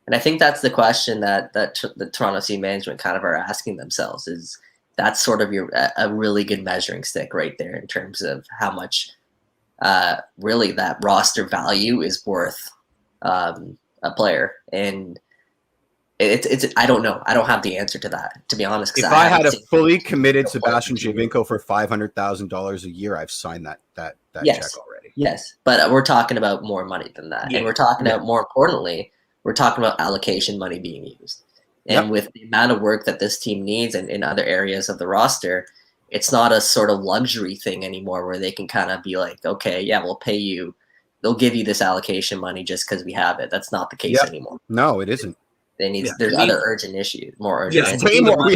And I think that's the question that the Toronto FC management kind of are asking themselves. Is that's sort of a really good measuring stick right there in terms of how much really that roster value is worth a player. And it's I don't know. I don't have the answer to that, to be honest. If I had a fully committed Sebastian Giovinco for $500,000 a year, I've signed that check already. Yes, but we're talking about more money than that, and we're talking about, more importantly, we're talking about allocation money being used. And with the amount of work that this team needs and in other areas of the roster, it's not a sort of luxury thing anymore where they can kind of be like, okay, yeah, we'll pay you. They'll give you this allocation money just because we have it. That's not the case anymore. No, it isn't. They need. There's other urgent issues, more urgent. Yeah, way more.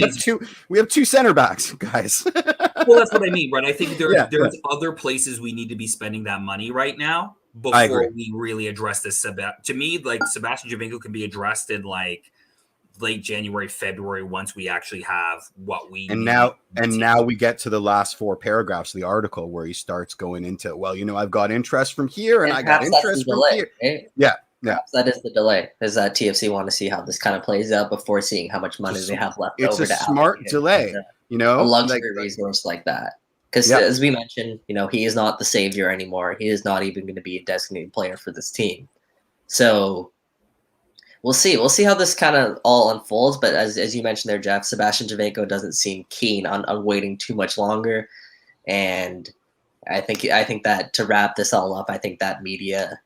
We have two center backs, guys. Well, that's what I mean, right? I think there's other places we need to be spending that money right now before we really address this. To me, like Sebastian Giovinco can be addressed in like late January, February, once we actually have what we need. Now we get to the last 4 paragraphs of the article where he starts going into, well, I've got interest from here and I got interest from here. Right? Yeah. That is the delay, is that TFC want to see how this kind of plays out before seeing how much money they have left over. It's a smart delay, a luxury resource like that. Because as we mentioned, he is not the savior anymore. He is not even going to be a designated player for this team. So we'll see. We'll see how this kind of all unfolds. But as you mentioned there, Jeff, Sebastian Giovinco doesn't seem keen on waiting too much longer. And I think that to wrap this all up, I think that media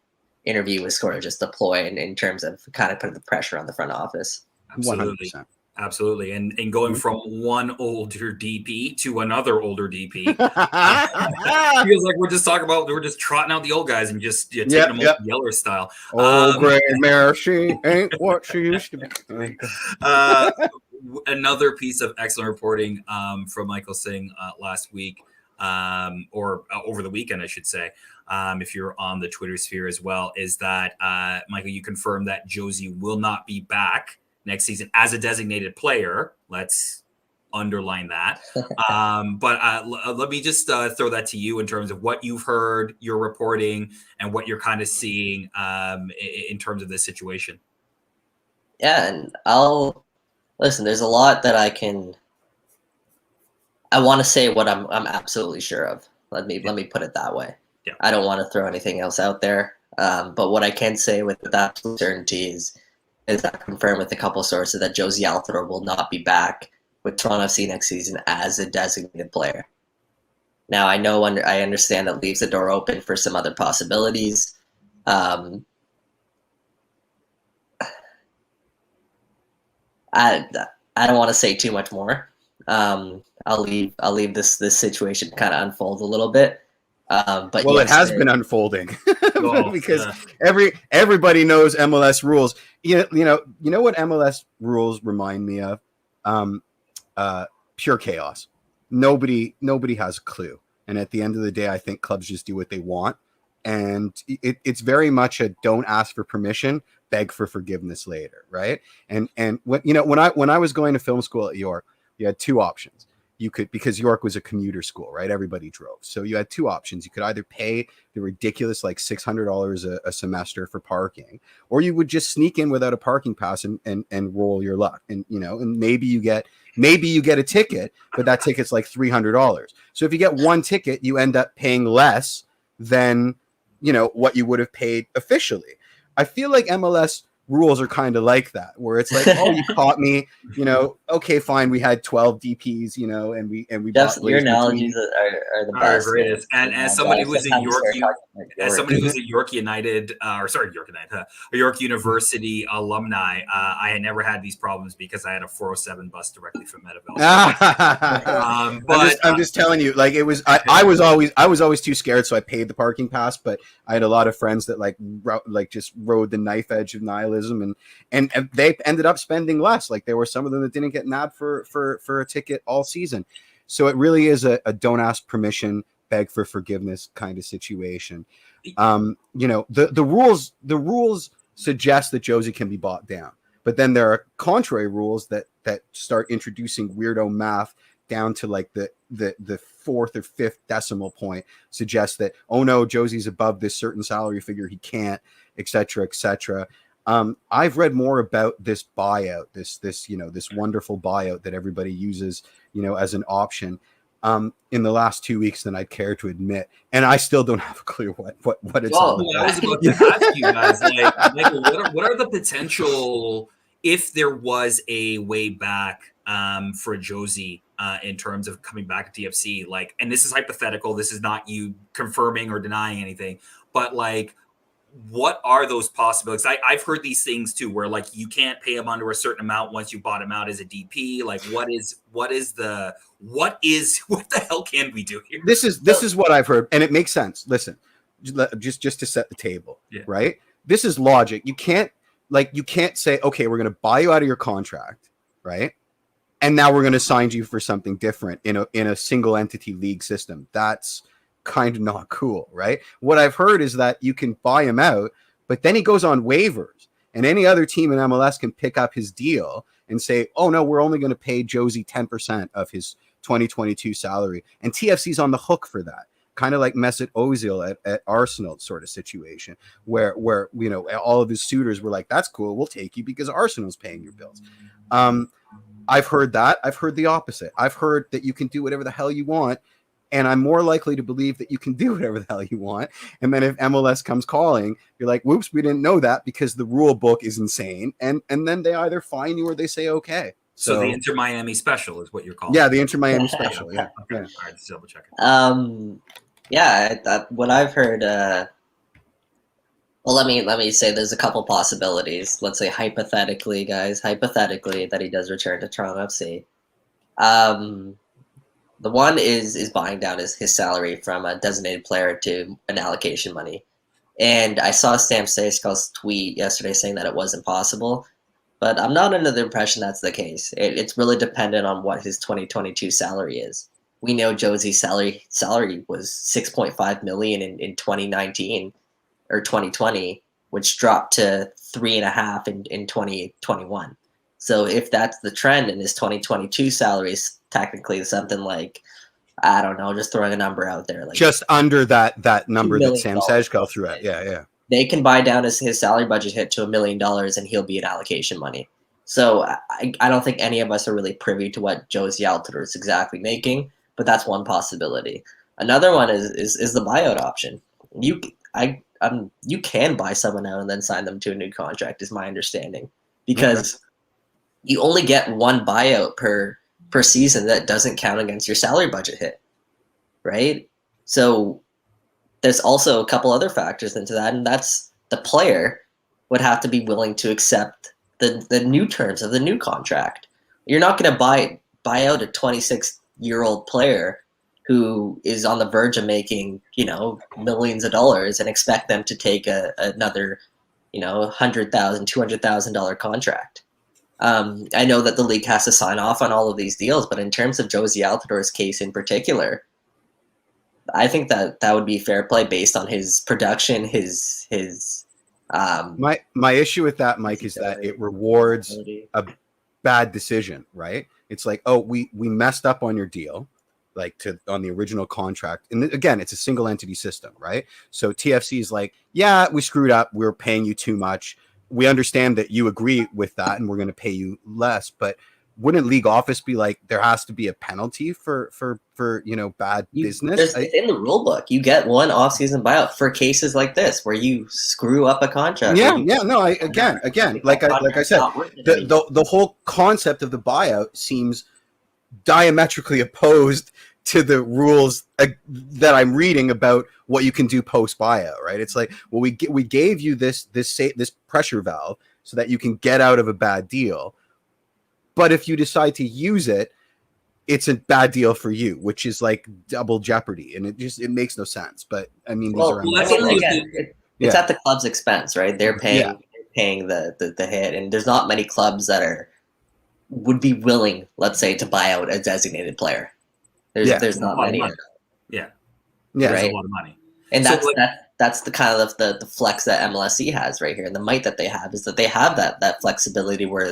interview was sort of just a ploy in terms of kind of putting the pressure on the front office. Absolutely. 100%. Absolutely. And going from one older DP to another older DP feels like we're just trotting out the old guys and just taking them off Yeller style. Gray mare, she ain't what she used to be. Another piece of excellent reporting from Michael Singh last week, or over the weekend, I should say. If you're on the Twitter sphere as well, is that, Michael, you confirmed that Jozy will not be back next season as a designated player. Let's underline that. But let me just throw that to you in terms of what you've heard, your reporting, and what you're kind of seeing in terms of this situation. Yeah, and listen, there's a lot that I want to say what I'm absolutely sure of. Let me put it that way. Yeah. I don't want to throw anything else out there. But what I can say with absolute certainty is I confirm with a couple of sources that Jozy Altidore will not be back with Toronto FC next season as a designated player. Now, I understand that leaves the door open for some other possibilities. Um, I don't want to say too much more. I'll leave this situation kind of unfold a little bit. But well, yes, it has been unfolding Oh, because yeah. everybody knows MLS rules. You know what MLS rules remind me of? Um, Pure chaos. Nobody has a clue, and at the end of the day, I think clubs just do what they want, and it's very much a don't ask for permission, beg for forgiveness later, right? And when I was going to film school at York, you had two options. You could, because York was a commuter school, right? Everybody drove. So you had two options. You could either pay the ridiculous like $600 a semester for parking, or you would just sneak in without a parking pass and roll your luck. And and maybe you get a ticket, but that ticket's like $300. So if you get one ticket, you end up paying less than what you would have paid officially. I feel like MLS rules are kind of like that, where it's like, oh, you caught me, okay, fine, we had 12 DPs, and we Jeff, bought your Blaze analogies Martini. are the Are best. greatest. And as somebody who was a York, as somebody who was York. a York United, York United, a York University alumni, I had never had these problems because I had a 407 bus directly from Meadowville. I'm just telling you, like, it was. I was always too scared, so I paid the parking pass. But I had a lot of friends that just rode the knife edge of nihilism, and they ended up spending less. Like, there were some of them that didn't get nabbed for a ticket all season. So it really is a don't ask permission, beg for forgiveness kind of situation. The rules suggest that Jozy can be bought down, but then there are contrary rules that start introducing weirdo math down to like the fourth or fifth decimal point, suggest that, oh no, Jozy's above this certain salary figure, he can't, etc., etc. I've read more about this buyout, this wonderful buyout that everybody uses, as an option, in the last 2 weeks than I'd care to admit, and I still don't have a clue what it's all about. I was about to ask you guys, like, Michael, what are the potential, if there was a way back for Jozy in terms of coming back to TFC, like, and this is hypothetical, this is not you confirming or denying anything, but like, what are those possibilities? I've heard these things too, where like you can't pay him under a certain amount once you bought him out as a DP. Like, what the hell can we do here? This is what I've heard, and it makes sense. Listen, just to set the table, right? This is logic. You can't say, okay, we're going to buy you out of your contract, right? And now we're going to sign you for something different in a single entity league system. That's kind of not cool, right? What I've heard is that you can buy him out, but then he goes on waivers, and any other team in MLS can pick up his deal and say, oh no, we're only going to pay Jozy 10% of his 2022 salary, and TFC's on the hook for that, kind of like Mesut Ozil at Arsenal sort of situation, where all of his suitors were like, that's cool, we'll take you because Arsenal's paying your bills. I've heard that. I've heard the opposite. I've heard that you can do whatever the hell you want, and I'm more likely to believe that you can do whatever the hell you want. And then if MLS comes calling, you're like, whoops, we didn't know that because the rule book is insane. And then they either fine you or they say, okay. So the Inter Miami special is what you're calling. Yeah, the Inter Miami special. Yeah. Okay. All right, just double checking. What I've heard. Well, let me say there's a couple possibilities. Let's say hypothetically, guys, that he does return to Toronto FC. The one is buying down his salary from a designated player to an allocation money. And I saw Sam Sejskal's tweet yesterday saying that it wasn't possible, but I'm not under the impression that's the case. It's really dependent on what his 2022 salary is. We know Jozy's salary was $6.5 million in 2019 or 2020, which dropped to $3.5 million in 2021. So if that's the trend, and his 2022 salary is technically something like, I don't know, just throwing a number out there, like just under that number that Sam Sejskal threw at. Yeah. They can buy down his salary budget hit to $1 million, and he'll be in allocation money. So I don't think any of us are really privy to what Jozy Altidore is exactly making, but that's one possibility. Another one is the buyout option. You can buy someone out and then sign them to a new contract, is my understanding, because you only get one buyout per season that doesn't count against your salary budget hit, right? So there's also a couple other factors into that, and that's the player would have to be willing to accept the new terms of the new contract. You're not going to buy out a 26-year-old player who is on the verge of making, millions of dollars and expect them to take another, $100,000, $200,000 contract. I know that the league has to sign off on all of these deals, but in terms of Jozy Altidore's case in particular, I think that would be fair play based on his production, his my issue with that, Mike, is that it rewards a bad decision, right? It's like, oh, we messed up on your deal, like on the original contract. And again, it's a single entity system, right? So TFC is like, yeah, we screwed up. We were paying you too much. We understand that you agree with that and we're going to pay you less, but wouldn't league office be like, there has to be a penalty for bad business? It's in the rule book. You get one off-season buyout for cases like this where you screw up a contract. Again, like I said, the whole concept of the buyout seems diametrically opposed to the rules that I'm reading about what you can do post buyout, right? It's like, well, we gave you this pressure valve so that you can get out of a bad deal. But if you decide to use it, it's a bad deal for you, which is like double jeopardy, and it makes no sense. But I mean, it's at the club's expense, right? They're paying the hit, and there's not many clubs that would be willing, let's say, to buy out a designated player. There's not many. Yeah, right? There's a lot of money, and that's the kind of the flex that MLSE has right here, and the might that they have is that they have that flexibility where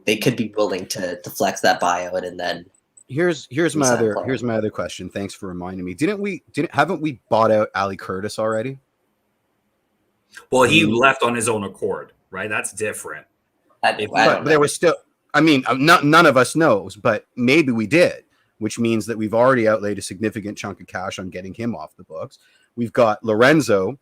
they could be willing to flex that buyout, and then here's my other question. Thanks for reminding me. Haven't we bought out Ali Curtis already? Well, he left on his own accord, right? That's different. But there was still. I mean, none of us knows, but maybe we did, which means that we've already outlaid a significant chunk of cash on getting him off the books. We've got Lorenzo,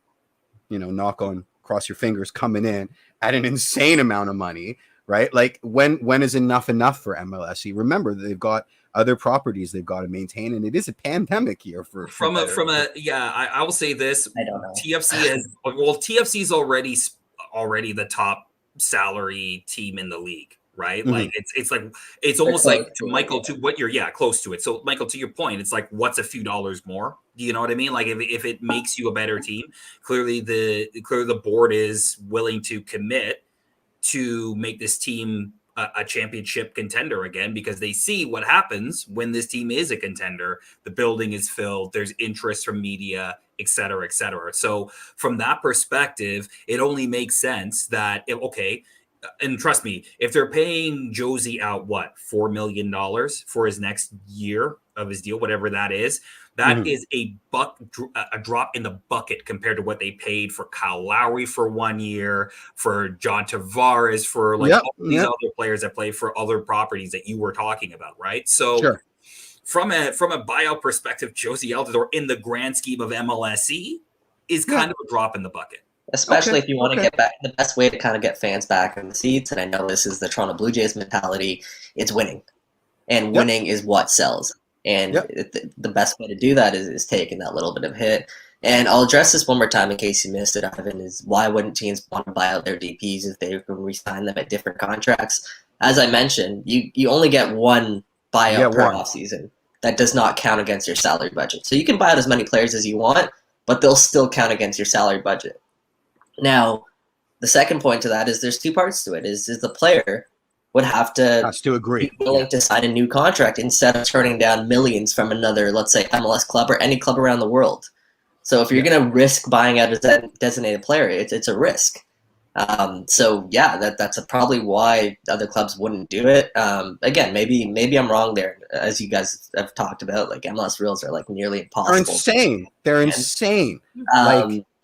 cross your fingers, coming in at an insane amount of money. Right? Like when is enough for MLSE? Remember, they've got other properties they've got to maintain, and it is a pandemic year I will say this. I don't know. TFC is already the top salary team in the league, right? Mm-hmm. Like it's almost like to Michael to what you're close to it. So Michael, to your point, it's like, what's a few dollars more? Do you know what I mean? Like if it makes you a better team, clearly the board is willing to commit to make this team a championship contender again, because they see what happens when this team is a contender. The building is filled, there's interest from media, et cetera, et cetera. So from that perspective, it only makes sense that, and trust me, if they're paying Jozy out, $4 million for his next year of his deal, whatever that is, that is a drop in the bucket compared to what they paid for Kyle Lowry for 1 year, for John Tavares, for all these other players that play for other properties that you were talking about, right? So from a buyout perspective, Jozy Altidore in the grand scheme of MLSE is kind of a drop in the bucket. Especially if you want to get back, the best way to kind of get fans back in the seats, and I know this is the Toronto Blue Jays mentality, it's winning. And winning is what sells. And the best way to do that is taking that little bit of hit. And I'll address this one more time in case you missed it, Ivan, is why wouldn't teams want to buy out their DPs if they can re-sign them at different contracts? As I mentioned, you only get one buyout per offseason. That does not count against your salary budget. So you can buy out as many players as you want, but they'll still count against your salary budget. Now, the second point to that is there's two parts to it. Is the player would have to agree, be willing to sign a new contract instead of turning down millions from another, let's say, MLS club or any club around the world. So if you're going to risk buying out a designated player, it's a risk. That's probably why other clubs wouldn't do it. Again, maybe I'm wrong there. As you guys have talked about, like MLS rules are like nearly impossible. They're insane.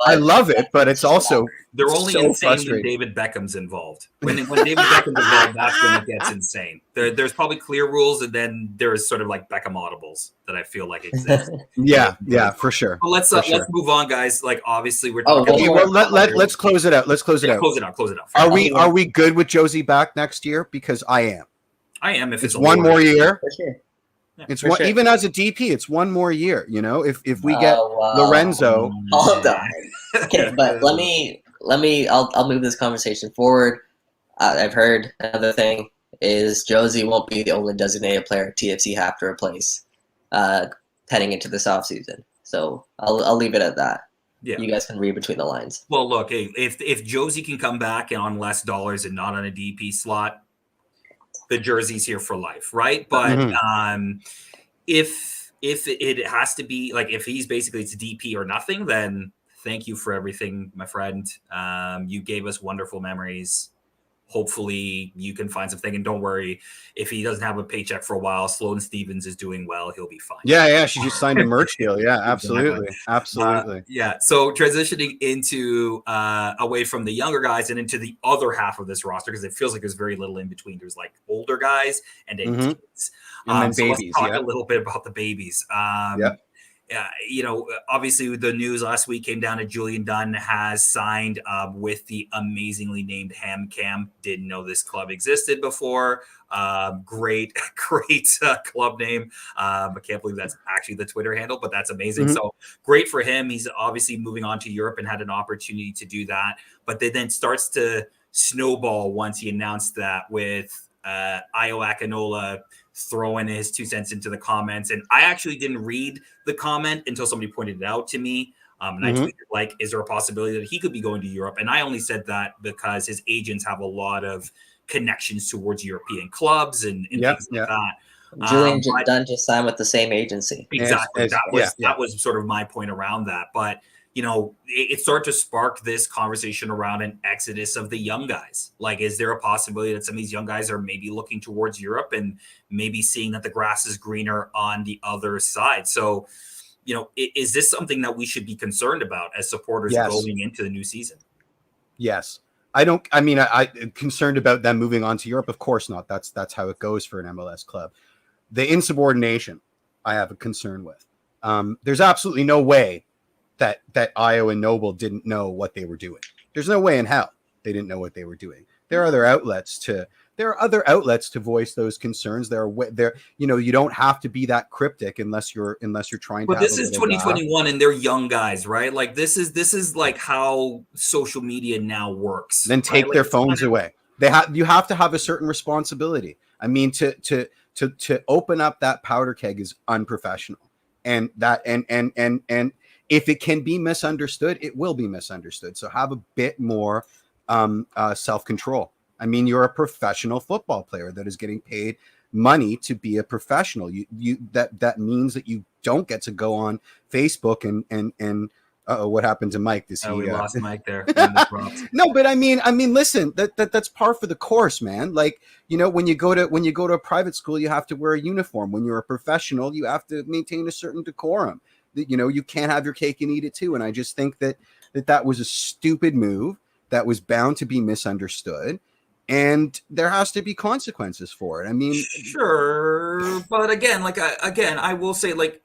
I love it, but it's also they're only insane when David Beckham's involved. When David Beckham's involved, that's when it gets insane. There's probably clear rules, and then there's sort of like Beckham audibles that I feel like exist. For sure. Well, let's move on, guys. Like obviously we're talking. Let's close it out. Close it out. Are we good with Jozy back next year? Because I am. If it's one more year. For sure. Yeah, it's one, even as a DP, it's one more year. If we get Lorenzo, hold on. Okay, but I'll move this conversation forward. I've heard another thing is Jozy won't be the only designated player TFC have to replace heading into this offseason. So I'll leave it at that. Yeah. You guys can read between the lines. Well, look, if Jozy can come back and on less dollars and not on a DP slot, the jersey's here for life, right? But if it has to be like if he's basically it's DP or nothing, then thank you for everything, my friend. You gave us wonderful memories. Hopefully you can find something. And don't worry, if he doesn't have a paycheck for a while, Sloane Stevens is doing well. He'll be fine. Yeah. She just signed a merch deal. Yeah, absolutely. Yeah. So transitioning into away from the younger guys and into the other half of this roster, because it feels like there's very little in between. There's like older guys and then kids. And then so babies. Let's talk a little bit about the babies. Obviously the news last week came down to Julian Dunn has signed with the amazingly named Ham Cam. Didn't know this club existed before. Great club name. I can't believe that's actually the Twitter handle, but that's amazing. So great for him. He's obviously moving on to Europe and had an opportunity to do that. But then starts to snowball once he announced that with Ayo Akinola throwing his 2 cents into the comments. And I actually didn't read the comment until somebody pointed it out to me. And I tweeted, like, is there a possibility that he could be going to Europe? And I only said that because his agents have a lot of connections towards European clubs and things like that. Julian Dunn just signed with the same agency. Exactly. That was sort of my point around that. But it started to spark this conversation around an exodus of the young guys. Like, is there a possibility that some of these young guys are maybe looking towards Europe and maybe seeing that the grass is greener on the other side? So, is this something that we should be concerned about as supporters going into the new season? Yes. I'm concerned about them moving on to Europe. Of course not. That's how it goes for an MLS club. The insubordination I have a concern with. There's absolutely no way that Ayo and Noble didn't know what they were doing. There's no way in hell they didn't know what they were doing. There are other outlets to voice those concerns. You don't have to be that cryptic unless you're trying to. But this is 2021 and they're young guys, right? Like this is like how social media now works. Then take their phones away. You have to have a certain responsibility. I mean, to open up that powder keg is unprofessional, and if it can be misunderstood, it will be misunderstood. So have a bit more self-control. I mean, you're a professional football player that is getting paid money to be a professional. That means that you don't get to go on Facebook and what happened to Mike? We lost Mike there. No, but I mean, listen, that's par for the course, man. Like, when you go to a private school, you have to wear a uniform. When you're a professional, you have to maintain a certain decorum. You can't have your cake and eat it too. And I just think that was a stupid move that was bound to be misunderstood. And there has to be consequences for it. I mean, sure. But again, I will say, like,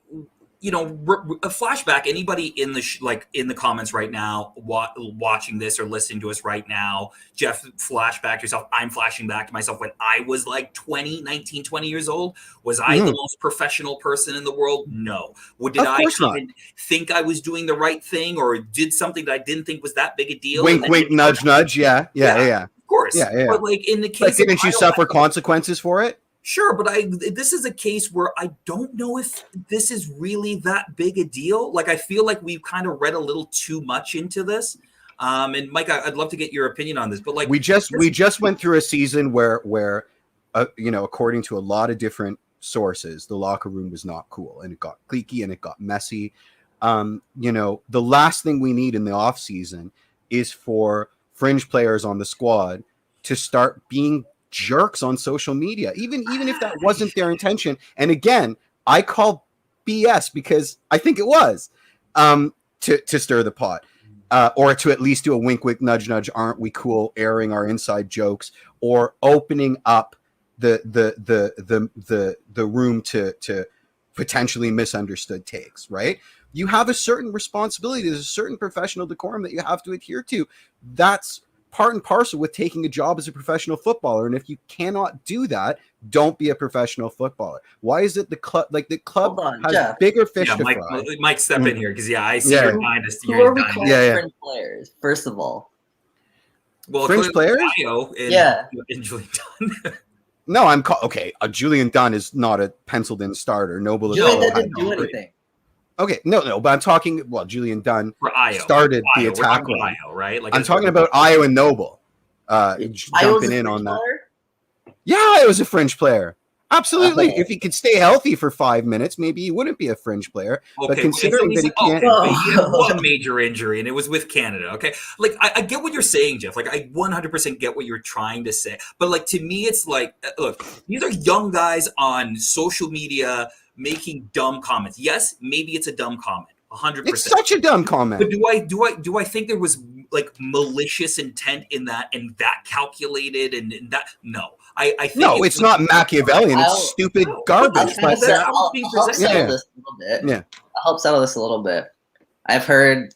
a flashback. Anybody in the comments right now, watching this or listening to us right now, Jeff, flashback yourself. I'm flashing back to myself when I was like 19, 20 years old. Was I the most professional person in the world? No. Did I think I was doing the right thing or did something that I didn't think was that big a deal? Wink, wink, nudge, nudge. Yeah. Of course. Yeah. But like in the case, didn't you suffer consequences for it? Sure, but this is a case where I don't know if this is really that big a deal. Like, I feel like we've kind of read a little too much into this. And Mike, I'd love to get your opinion on this. But like, we just went through a season where according to a lot of different sources, the locker room was not cool and it got cliquey and it got messy. The last thing we need in the off season is for fringe players on the squad to start being jerks on social media, even if that wasn't their intention. And again, I call BS because I think it was to stir the pot, or to at least do a wink, wink, nudge, nudge. Aren't we cool? Airing our inside jokes or opening up the room to potentially misunderstood takes. Right? You have a certain responsibility. There's a certain professional decorum that you have to adhere to. That's part and parcel with taking a job as a professional footballer. And if you cannot do that, don't be a professional footballer. Why is it the club has Jeff. bigger fish to Mike, fry? Mike, step in here because I see Yeah. your mind is Who are we calling Yeah. fringe players? First of all, well, Fringe players? Ayo and Julian Dunn. No, okay. Julian Dunn is not a penciled in starter. Noble is Julian also Dunn didn't had- do anything. Okay, no, but I'm talking. Well, Julian Dunn For Ayo. started the We're attack talking run. Ayo, right? Like I'm talking about Ayo and Noble. Ayo's Jumping a in fringe on that. player? Yeah, I was a fringe player. Absolutely. Oh. If he could stay healthy for 5 minutes, maybe he wouldn't be a fringe player. But considering that he can't, he had one major injury, and it was with Canada. Okay, like I get what you're saying, Jeff. Like I 100% get what you're trying to say. But like to me, it's like, look, these are young guys on social media making dumb comments. Yes, maybe it's a dumb comment. 100%. It's such a dumb comment. But do I think there was like malicious intent in that and that calculated and that? No, I think no, it's not Machiavellian. It's stupid garbage. I'll But that's how it's being help presented. settle this a little bit. Yeah. I'll help settle this a little bit. I've heard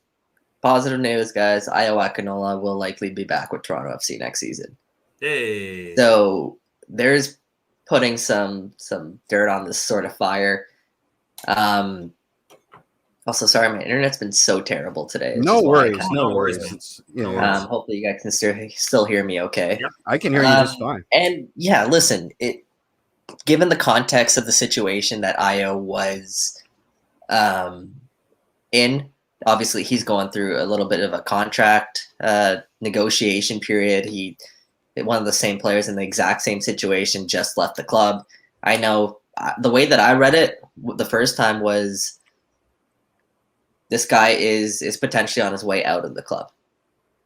positive news, guys. Ayo Akinola will likely be back with Toronto FC next season. Hey. So there's putting some dirt on this sort of fire. Also, sorry, my internet's been so terrible today. No worries. Yeah. Hopefully, you guys can still hear me okay. Yep. I can hear you just fine. And yeah, listen, given the context of the situation that Ayo was in, obviously he's going through a little bit of a contract negotiation period. One of the same players in the exact same situation just left the club. I know the way that I read it the first time was this guy is potentially on his way out of the club.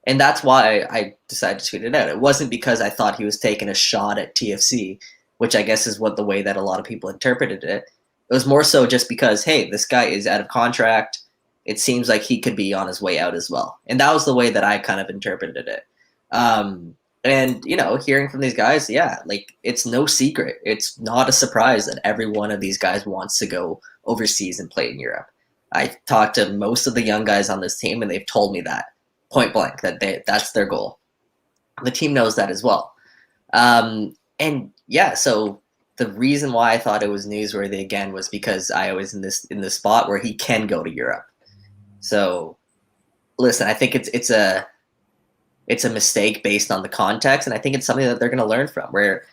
And that's why I decided to tweet it out. It wasn't because I thought he was taking a shot at TFC, which I guess is the way that a lot of people interpreted it. It was more so just because, hey, this guy is out of contract. It seems like he could be on his way out as well. And that was the way that I kind of interpreted it. And, hearing from these guys, yeah, like it's no secret. It's not a surprise that every one of these guys wants to go overseas and play in Europe. I talked to most of the young guys on this team, and they've told me that point blank, that's their goal. The team knows that as well. And yeah, so the reason why I thought it was newsworthy again was because I was in this spot where he can go to Europe. So listen, I think it's a mistake based on the context, and I think it's something that they're going to learn from. Where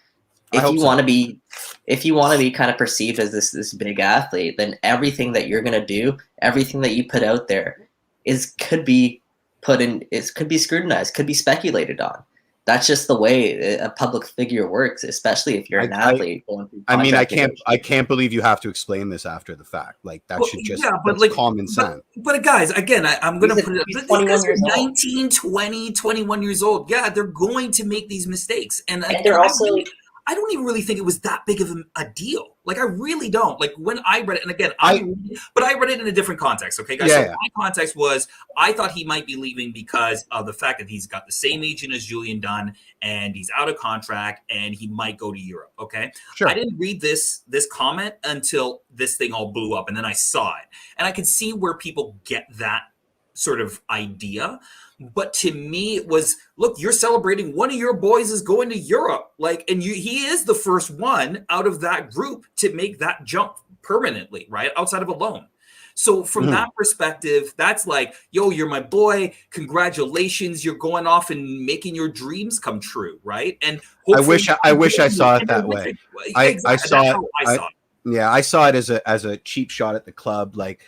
if you want to be kind of perceived as this big athlete, then everything that you're going to do, everything that you put out there, could be scrutinized, could be speculated on. That's just the way a public figure works, especially if you're an athlete. I can't believe you have to explain this after the fact. Like that's common sense. But guys, again, I'm going to put it. These guys are 19, old. 20, 21 years old. Yeah, they're going to make these mistakes, and they're also. I don't even really think it was that big of a deal. Like, I really don't. Like, when I read it, and again, but I read it in a different context, okay, guys? Yeah, so my context was, I thought he might be leaving because of the fact that he's got the same agent as Julian Dunn, and he's out of contract, and he might go to Europe, okay? Sure. I didn't read this comment until this thing all blew up, and then I saw it. And I could see where people get that sort of idea. But to me, it was, look, you're celebrating one of your boys is going to Europe. Like, and he is the first one out of that group to make that jump permanently, right? Outside of a loan. So from that perspective, that's like, yo, you're my boy. Congratulations. You're going off and making your dreams come true, right? And I wish I saw it that way. I saw it. Yeah, I saw it as a cheap shot at the club. Like,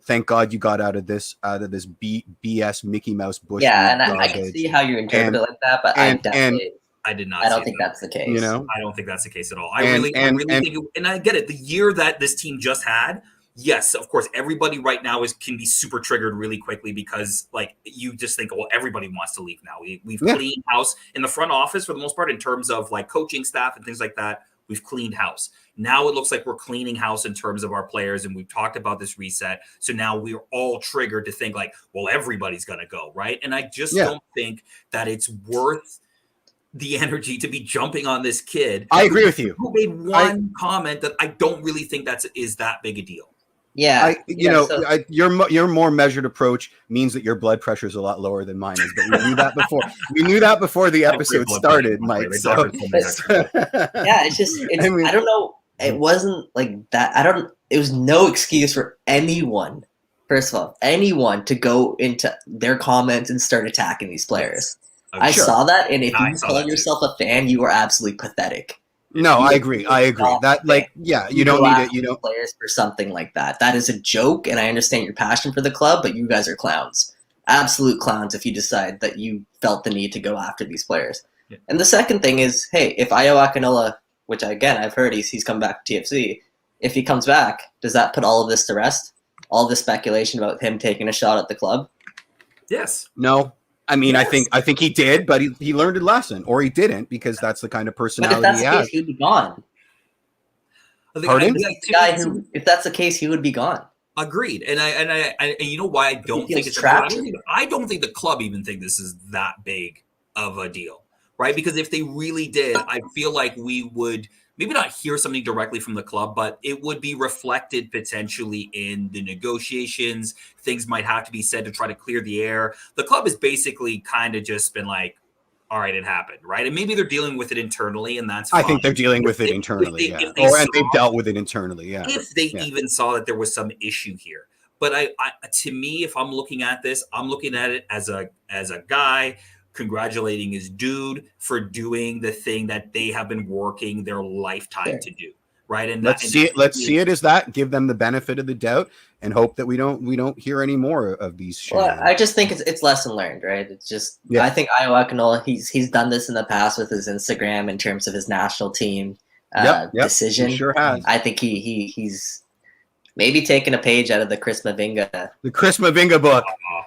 thank God you got out of this BS Mickey Mouse bush. Yeah, and I can see how you interpret it like that, but I did not. I don't think that's the case. I don't think that's the case at all. I really think, and I get it. The year that this team just had, yes, of course, everybody right now can be super triggered really quickly because, like, you just think, well, everybody wants to leave now. We've cleaned house in the front office for the most part in terms of like coaching staff and things like that. We've cleaned house. Now it looks like we're cleaning house in terms of our players, and we've talked about this reset. So now we're all triggered to think like, well, everybody's going to go, right? And I just don't think that it's worth the energy to be jumping on this kid. I agree with you. Who made one comment that I don't really think is that big a deal. Yeah, your more measured approach means that your blood pressure is a lot lower than mine is, but we knew that before. We knew that before the episode started, Mike. So, yeah, I don't know. It wasn't like that. It was no excuse for anyone. First of all, anyone to go into their comments and start attacking these players. I saw that, and if you call yourself a fan, you are absolutely pathetic. No, I agree. That, like, you don't need it. You know, players for something like that. That is a joke, and I understand your passion for the club, but you guys are clowns, absolute clowns. If you decide that you felt the need to go after these players, and the second thing is, hey, if Ayo Akinola, which I've heard he's come back to TFC, if he comes back, does that put all of this to rest? All this speculation about him taking a shot at the club? Yes. No. I mean, yes. I think he did, but he learned a lesson, or he didn't, because that's the kind of personality he has. Case, he'd be gone. Pardon? If that's the case, he would be gone. Agreed. And I you know why I don't think it's trapped. I don't think the club even think this is that big of a deal, right? Because if they really did, I feel like we would maybe not hear something directly from the club, but it would be reflected potentially in the negotiations. Things might have to be said to try to clear the air. The club has basically kind of just been like, all right, it happened, right? And maybe they're dealing with it internally, and that's fine. I think they're dealing with it internally, and they've dealt with it internally, yeah. If they even saw that there was some issue here. But I to me, if I'm looking at this, I'm looking at it as a guy congratulating his dude for doing the thing that they have been working their lifetime to do, right? And let's see it as that. Give them the benefit of the doubt, and hope that we don't hear any more of these. Well, I just think it's lesson learned, right? It's just I think Ayo Akinola, he's done this in the past with his Instagram in terms of his national team decision. He sure has. I think he's maybe taking a page out of the Chris Mavinga book.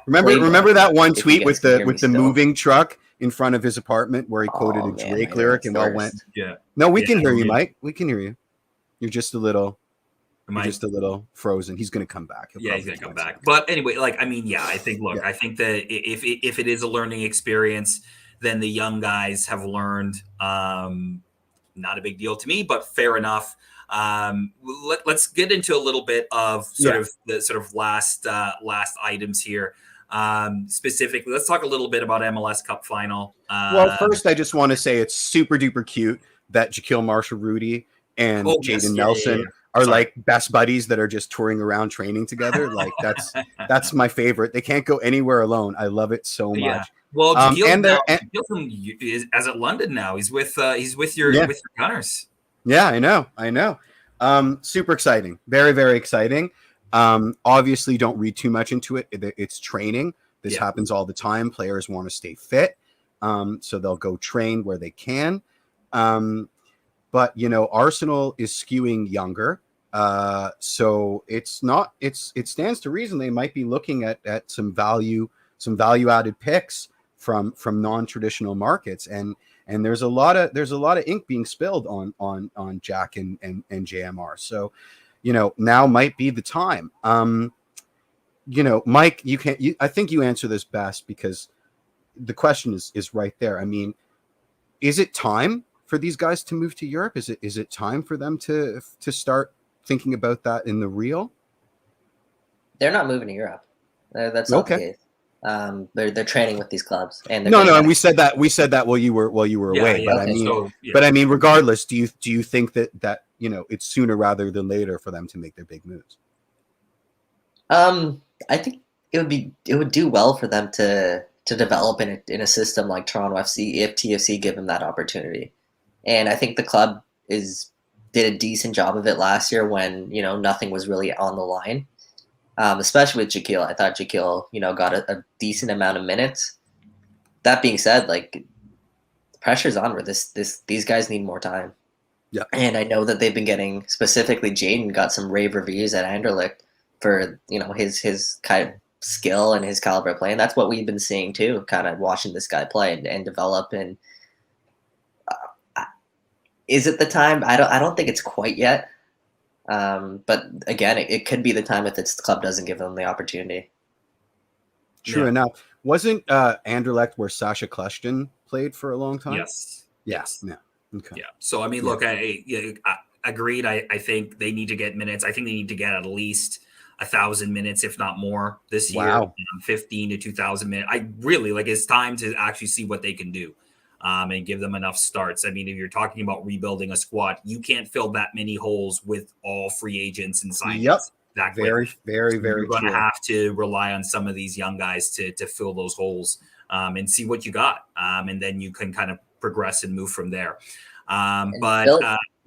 Remember that one tweet with the moving truck in front of his apartment where he quoted a Drake lyric and all went. Yeah. No, we can hear you, Mike. We can hear you. You're just a little frozen. He's going to come back. He's going to come back. But anyway, I think I think that if it is a learning experience, then the young guys have learned. Not a big deal to me, but fair enough. Let's get into a little bit of the last items here. Specifically, let's talk a little bit about MLS Cup Final. Well, first, I just want to say it's super duper cute that Jaquil Marshall-Rudy and Jaden Nelson are like best buddies that are just touring around training together. Like that's my favorite. They can't go anywhere alone. I love it so much. Well, Jaquil is at London now. He's with your Gunners. Yeah, I know. Super exciting. Very, very exciting. Obviously don't read too much into it. It's training. This happens all the time. Players want to stay fit. So they'll go train where they can. But Arsenal is skewing younger. So it stands to reason they might be looking at some value added picks from non-traditional markets. And there's a lot of ink being spilled on Jack and JMR. So, now might be the time. Mike, I think you answer this best because the question is right there. I mean, is it time for these guys to move to Europe? Is it time for them to start thinking about that in the real? They're not moving to Europe. That's not the case. They're training with these clubs, and and we said that while you were away. But I mean, regardless, do you think that it's sooner rather than later for them to make their big moves? I think it would do well for them to develop in a system like Toronto FC if TFC give them that opportunity, and I think the club did a decent job of it last year when nothing was really on the line. Especially with Jaquil. I thought Jaquil, got a decent amount of minutes. That being said, the pressure's on where these guys need more time. Yeah. And I know that they've been getting, specifically Jaden got some rave reviews at Anderlecht for, his kind of skill and his caliber of play. And that's what we've been seeing too, kind of watching this guy play and develop. And is it the time? I don't think it's quite yet. But again, it could be the time if the club doesn't give them the opportunity. True enough. Wasn't Anderlecht where Sasha Kleshton played for a long time? Yes. Yeah. Okay. Yeah. So I mean, look, I agreed. I think they need to get minutes. I think they need to get at least 1,000 minutes, if not more, this year. Wow. 15 to 2,000 minutes. I really like. It's time to actually see what they can do, and give them enough starts. I mean, if you're talking about rebuilding a squad, you can't fill that many holes with all free agents and signings. Yep. That Very, quickly. very, So very you're going to true. have to rely on some of these young guys to fill those holes, and see what you got, and then you can kind of progress and move from there. But Bill,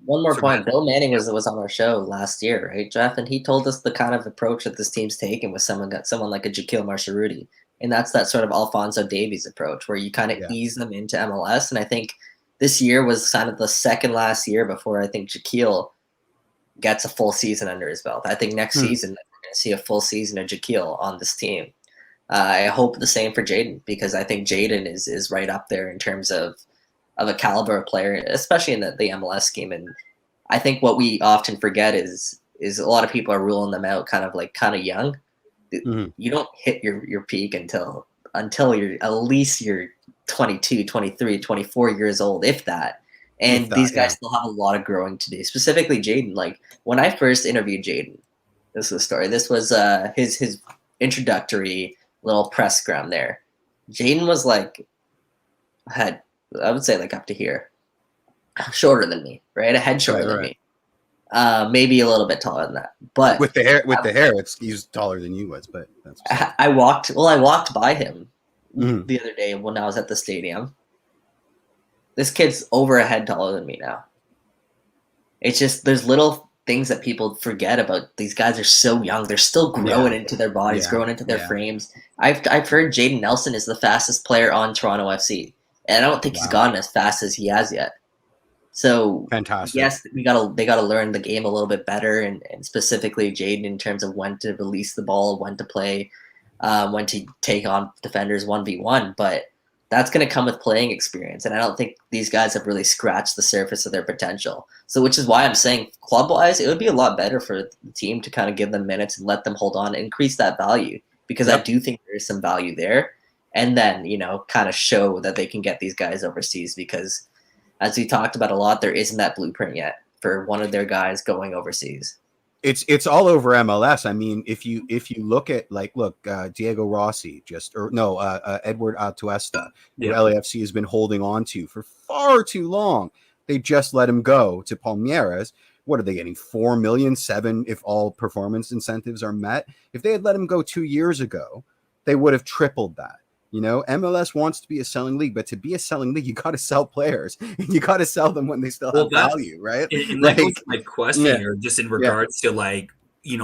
one more so point. Bill Manning was on our show last year, right, Jeff? And he told us the kind of approach that this team's taken with someone like a Jaquil Marcharuti. And that's that sort of Alphonso Davies approach where you kind of ease them into MLS. And I think this year was kind of the second last year before I think Jaquil gets a full season under his belt. I think next season we're going to see a full season of Jaquil on this team. I hope the same for Jaden, because I think Jaden is right up there in terms of a caliber of player, especially in the MLS scheme. And I think what we often forget is a lot of people are ruling them out kind of young. You don't hit your peak until you're at least you're 22, 23, 24 years old, if that. And these guys still have a lot of growing to do, specifically Jaden. Like when I first interviewed Jaden, this is the story. This was his introductory little press scrum there. Jaden was I would say up to here, shorter than me, right? A head shorter than me, maybe a little bit taller than that. But with the hair, he's taller than you was. But that's I walked by him the other day when I was at the stadium. This kid's over a head taller than me now. It's just there's little things that people forget about. These guys are so young; they're still growing into their bodies, growing into their frames. I've heard Jaden Nelson is the fastest player on Toronto FC. And I don't think he's gotten as fast as he has yet. So fantastic. Yes, they gotta learn the game a little bit better, and specifically Jaden in terms of when to release the ball, when to play, when to take on defenders 1v1. But that's gonna come with playing experience, and I don't think these guys have really scratched the surface of their potential. So which is why I'm saying club wise, it would be a lot better for the team to kind of give them minutes and let them hold on, and increase that value, because I do think there is some value there. And then, kind of show that they can get these guys overseas, because as we talked about a lot, there isn't that blueprint yet for one of their guys going overseas. It's all over MLS. I mean, if you look at Diego Rossi Edward Atuesta, who LAFC has been holding on to for far too long. They just let him go to Palmeiras. What are they getting? 4 million, 7 if all performance incentives are met. If they had let him go 2 years ago, they would have tripled that. MLS wants to be a selling league, but to be a selling league, you got to sell players. You got to sell them when they still have value, right? And that goes to my question here, just in regards to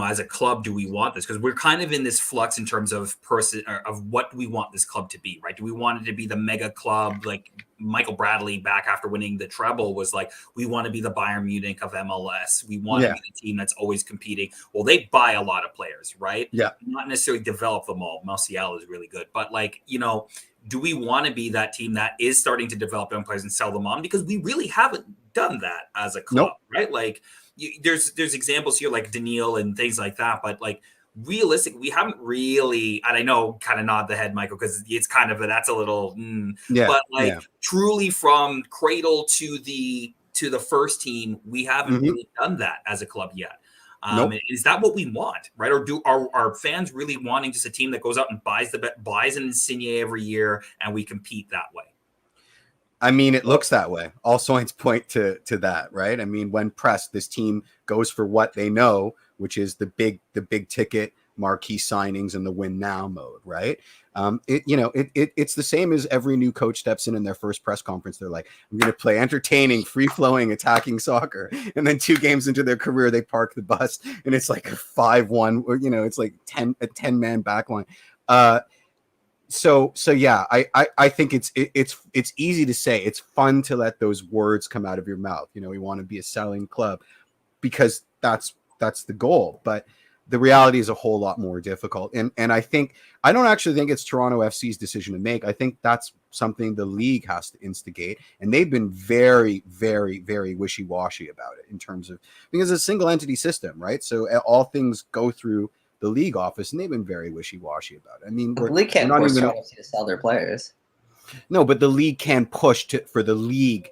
as a club, do we want this? Because we're kind of in this flux in terms of what we want this club to be, right? Do we want it to be the mega club, like Michael Bradley back after winning the treble was like, we want to be the Bayern Munich of MLS. We want to be the team that's always competing. Well, they buy a lot of players, right? Yeah. Not necessarily develop them all. Martial is really good. But do we want to be that team that is starting to develop young players and sell them on? Because we really haven't done that as a club, right? There's examples here like Daniil and things like that, but realistic, we haven't really, and I know kind of nod the head, Michael, because it's kind of that's a little, but truly from cradle to the first team, we haven't really done that as a club yet. Is that what we want, right? Or are fans really wanting just a team that goes out and buys an Insigne every year and we compete that way? I mean, it looks that way. All signs point to that, right? I mean, when pressed, this team goes for what they know, which is the big ticket marquee signings and the win now mode, right? It's the same as every new coach steps in their first press conference. They're like, I'm going to play entertaining, free-flowing, attacking soccer. And then 2 games into their career, they park the bus and it's like a 5-1, or, it's like a 10-man backline. So yeah, I think it's easy to say. It's fun to let those words come out of your mouth. We want to be a selling club because that's the goal. But the reality is a whole lot more difficult. And I don't actually think it's Toronto FC's decision to make. I think that's something the league has to instigate. And they've been very, very, very wishy-washy about it in terms of, because it's a single entity system, right? So all things go through the league office, and they've been very wishy-washy about it. I mean, the league can't force Toronto FC to sell their players. No, but the league can push for the league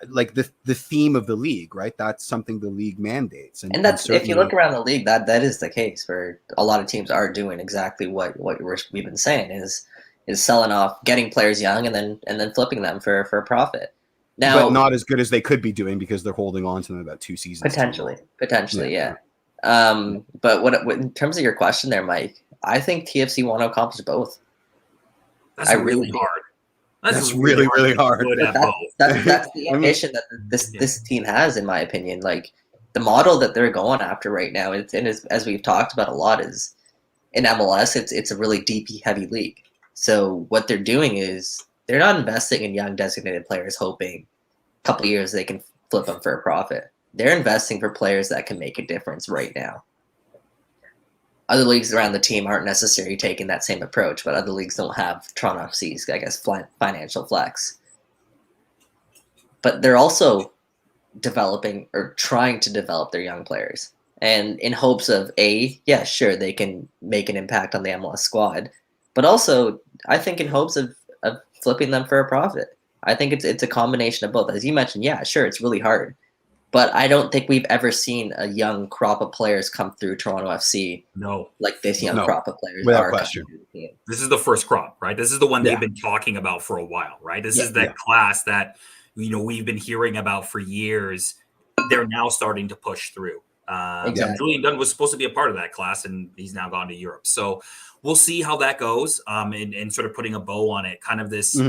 like the theme of the league, right? That's something the league mandates, and that's if you look around the league, that is the case where a lot of teams are doing exactly what we've been saying is selling off, getting players young, and then flipping them for a profit. Now, but not as good as they could be doing because they're holding on to them about 2 seasons. Potentially, yeah. But what in terms of your question there, Mike, I think TFC want to accomplish both. That's really hard. That's really hard. That's the ambition that this team has, in my opinion. Like the model that they're going after right now, as we've talked about a lot, is in MLS. It's a really DP heavy league. So what they're doing is they're not investing in young designated players, hoping a couple of years they can flip them for a profit. They're investing for players that can make a difference right now. Other leagues around the team aren't necessarily taking that same approach, but other leagues don't have Toronto FC's, I guess, financial flex. But they're also developing or trying to develop their young players. And in hopes of, sure, they can make an impact on the MLS squad. But also, I think in hopes of flipping them for a profit. I think it's a combination of both. As you mentioned, yeah, sure, it's really hard. But I don't think we've ever seen a young crop of players come through Toronto FC. No, like this young crop of players. Without question. This is the first crop, right? This is the one they've been talking about for a while, right? This is that class that we've been hearing about for years. They're now starting to push through. Exactly. Julian Dunn was supposed to be a part of that class, and he's now gone to Europe. So we'll see how that goes. And sort of putting a bow on it, kind of this.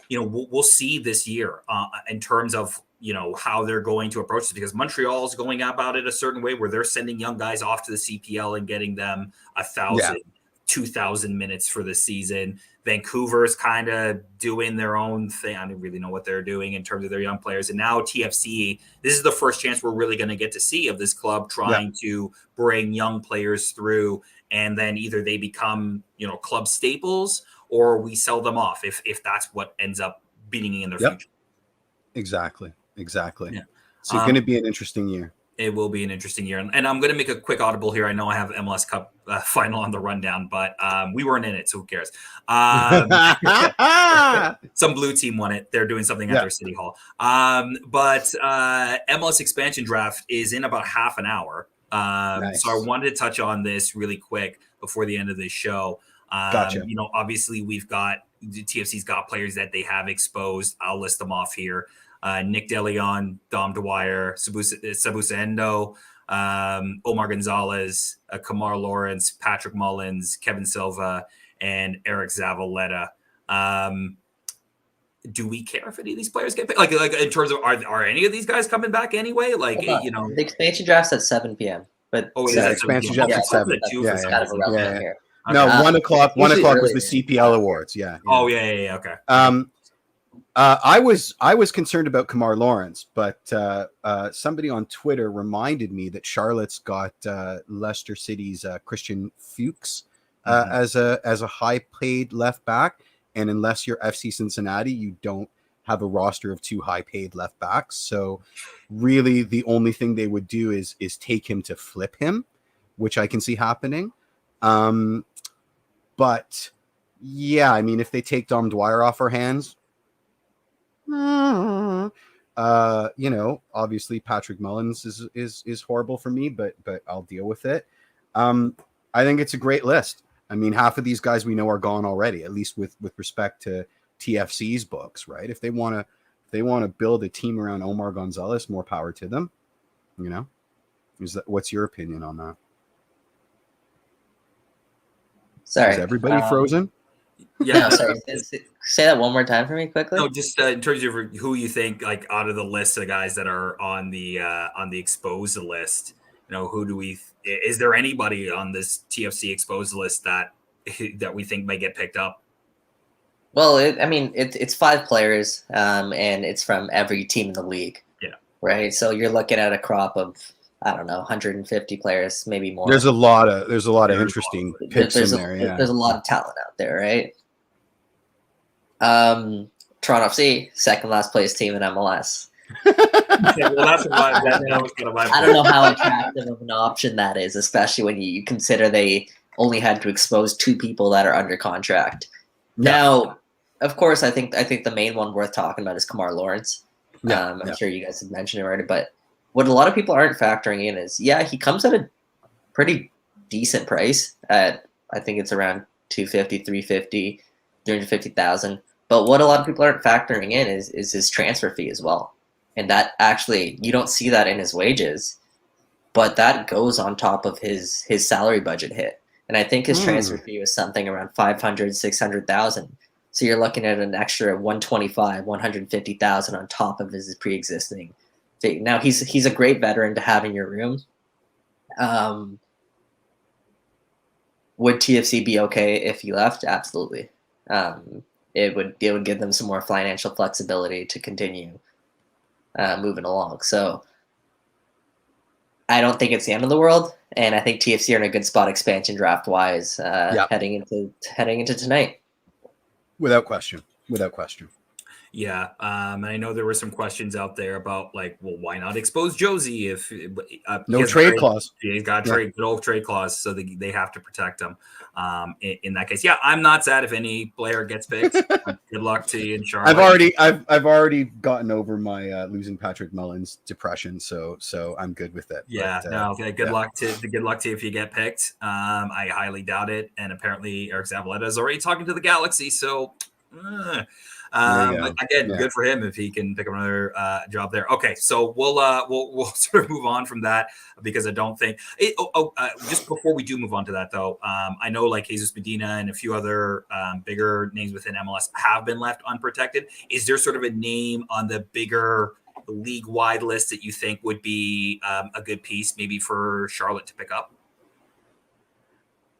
We'll see this year in terms of how they're going to approach this, because Montreal is going about it a certain way where they're sending young guys off to the CPL and getting them 1,000, 2,000 minutes for the season. Vancouver's kind of doing their own thing. I don't really know what they're doing in terms of their young players. And now TFC, this is the first chance we're really going to get to see of this club trying to bring young players through, and then either they become, club staples, or we sell them off if that's what ends up being in their future. Exactly. Yeah. So it's going to be an interesting year. It will be an interesting year. And I'm going to make a quick audible here. I know I have MLS Cup Final on the rundown, but we weren't in it, so who cares? Some blue team won it. They're doing something at their city hall. But MLS Expansion Draft is in about half an hour. Nice. So I wanted to touch on this really quick before the end of this show. Gotcha. Obviously TFC's got players that they have exposed. I'll list them off here. Nick DeLeon, Dom Dwyer, Sabusa Endo, Omar Gonzalez, Kamar Lawrence, Patrick Mullins, Kevin Silva, and Eric Zavaleta. Do we care if any of these players get paid? Like in terms of are any of these guys coming back anyway? The expansion draft's at 7 p.m. But expansion draft's at 7. That's kind of irrelevant here. No, 1 o'clock. 1 o'clock was the CPL awards. Yeah. Oh yeah. Okay. I was concerned about Kamar Lawrence, but somebody on Twitter reminded me that Charlotte's got Leicester City's Christian Fuchs as a high paid left back, and unless you're FC Cincinnati, you don't have a roster of 2 high paid left backs. So really, the only thing they would do is take him to flip him, which I can see happening. But yeah, I mean, if they take Dom Dwyer off our hands. Obviously Patrick Mullins is horrible for me, but I'll deal with it. I think it's a great list. I mean, half of these guys we know are gone already, at least with respect to TFC's books, right? If they want to build a team around Omar Gonzalez, more power to them. What's your opinion on that? Sorry, is everybody frozen? Yeah, no, sorry. Say that one more time for me quickly. No, just in terms of who you think, like out of the list of guys that are on the exposed list, who do we? Is there anybody on this TFC exposed list that we think may get picked up? Well, it's 5 players, and it's from every team in the league. Yeah. Right. So you're looking at a crop of 150 players, maybe more. There's a lot of interesting picks in there. Yeah. There's a lot of talent out there, right? Toronto FC, second last place team in MLS. I don't know how attractive of an option that is, especially when you consider they only had to expose 2 people that are under contract. Yeah. Now, of course, I think the main one worth talking about is Kamar Lawrence. I'm sure you guys have mentioned it already, but what a lot of people aren't factoring in is, he comes at a pretty decent price at, I think it's around 250, 350, 350,000. But what a lot of people aren't factoring in is his transfer fee as well. And that actually, you don't see that in his wages, but that goes on top of his salary budget hit. And I think his transfer fee was something around 500, 600,000. So you're looking at an extra 125, 150,000 on top of his pre-existing fee. Now he's a great veteran to have in your room. Would TFC be okay if he left? Absolutely. It would give them some more financial flexibility to continue moving along. So I don't think it's the end of the world, and I think TFC are in a good spot expansion draft wise heading into tonight. Without question. Yeah, and I know there were some questions out there about like, well, why not expose Jozy if no trade clause? He's got good old trade clause, so they have to protect him. In that case, I'm not sad if any player gets picked. Good luck to you in Charlotte. I've already gotten over my losing Patrick Mullins depression, so I'm good with it. Yeah, good luck to you if you get picked. I highly doubt it, and apparently Eric Zavaleta is already talking to the Galaxy, so. Good for him if he can pick up another job there. Okay, so we'll sort of move on from that because I don't think. Just before we do move on to that, though, I know like Jesus Medina and a few other bigger names within MLS have been left unprotected. Is there sort of a name on the bigger league-wide list that you think would be a good piece, maybe for Charlotte to pick up?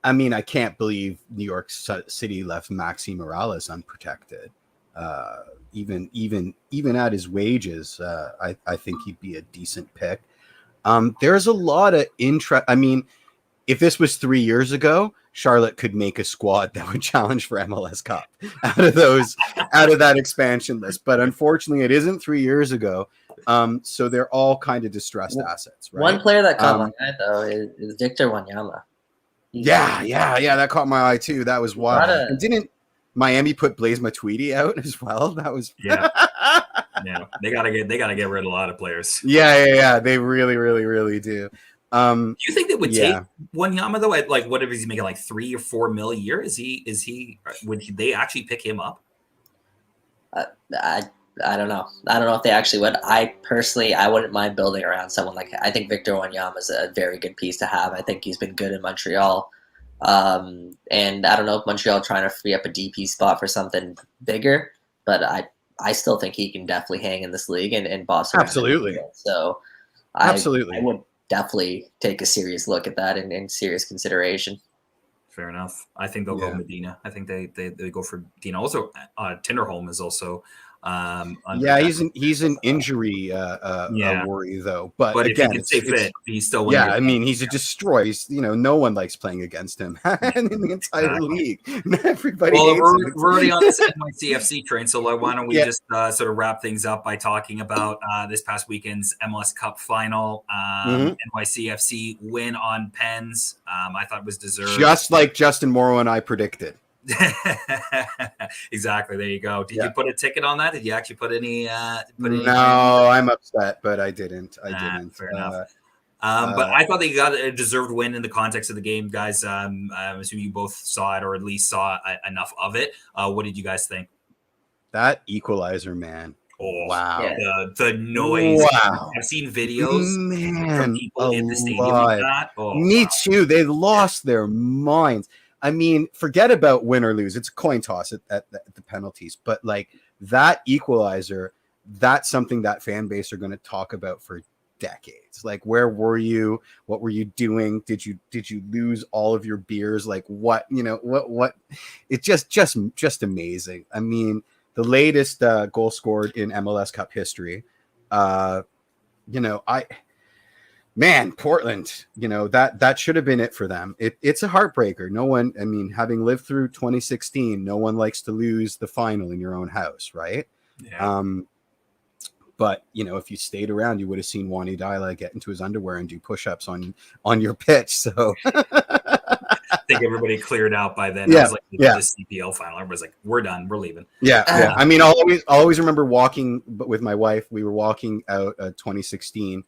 I mean, I can't believe New York City left Maxi Morales unprotected. Even at his wages, I think he'd be a decent pick. There's a lot of interest. I mean, if this was 3 years ago, Charlotte could make a squad that would challenge for MLS Cup out of that expansion list. But unfortunately, it isn't 3 years ago. So they're all kind of distressed assets. Right? One player that caught my eye though is Victor Wanyama. Yeah, that caught my eye too. That was wild. And didn't Miami put Blaise Matuidi out as well? That was yeah. They gotta get rid of a lot of players. Yeah. They really do. Do you think they would take Wanyama though? At like, what if he's making like 3 or 4 mil a year? Is he? Would they actually pick him up? I don't know. I don't know if they actually would. I wouldn't mind building around someone like. I think Victor Wanyama is a very good piece to have. I think he's been good in Montreal. And I don't know if Montreal trying to free up a DP spot for something bigger, but I still think he can definitely hang in this league and boss around. Absolutely. So I would definitely take a serious look at that and serious consideration. Fair enough. I think they'll go Medina. I think they go for Medina. Also, Tinderholm is also. He's an injury worry though. But again, if he can stay fit, he's still. I mean, he's a destroyer. He's, no one likes playing against him in the entire league. Everybody. Well, we're already on this NYCFC train, so why don't we just sort of wrap things up by talking about this past weekend's MLS Cup Final. NYCFC win on pens. I thought was deserved, just like Justin Morrow and I predicted. Exactly. There you go. Did you put a ticket on that? Did you actually put any? No, I'm upset, but I didn't. Fair enough. But I thought they got a deserved win in the context of the game, guys. I'm assuming you both saw it or at least saw enough of it. What did you guys think? That equalizer, man. Oh wow! Yeah. The noise. Wow! I've seen videos from people in the stadium like that. Me too. They lost their minds. I mean, forget about win or lose. It's a coin toss at the penalties. But like that equalizer, that's something that fan base are going to talk about for decades. Like, where were you? What were you doing? Did you lose all of your beers? Like what? What? It's just amazing. I mean, the latest goal scored in MLS Cup history. Portland, that should have been it for them. It's a heartbreaker. No one, I mean, having lived through 2016, no one likes to lose the final in your own house, right? Yeah. But if you stayed around, you would have seen Wani Dila get into his underwear and do push-ups on your pitch. So think everybody cleared out by then. Yeah, It was like the yeah. CPL final. Everybody's like, we're done. We're leaving. Yeah, yeah. I mean, I'll always remember walking, but with my wife, we were walking out 2016,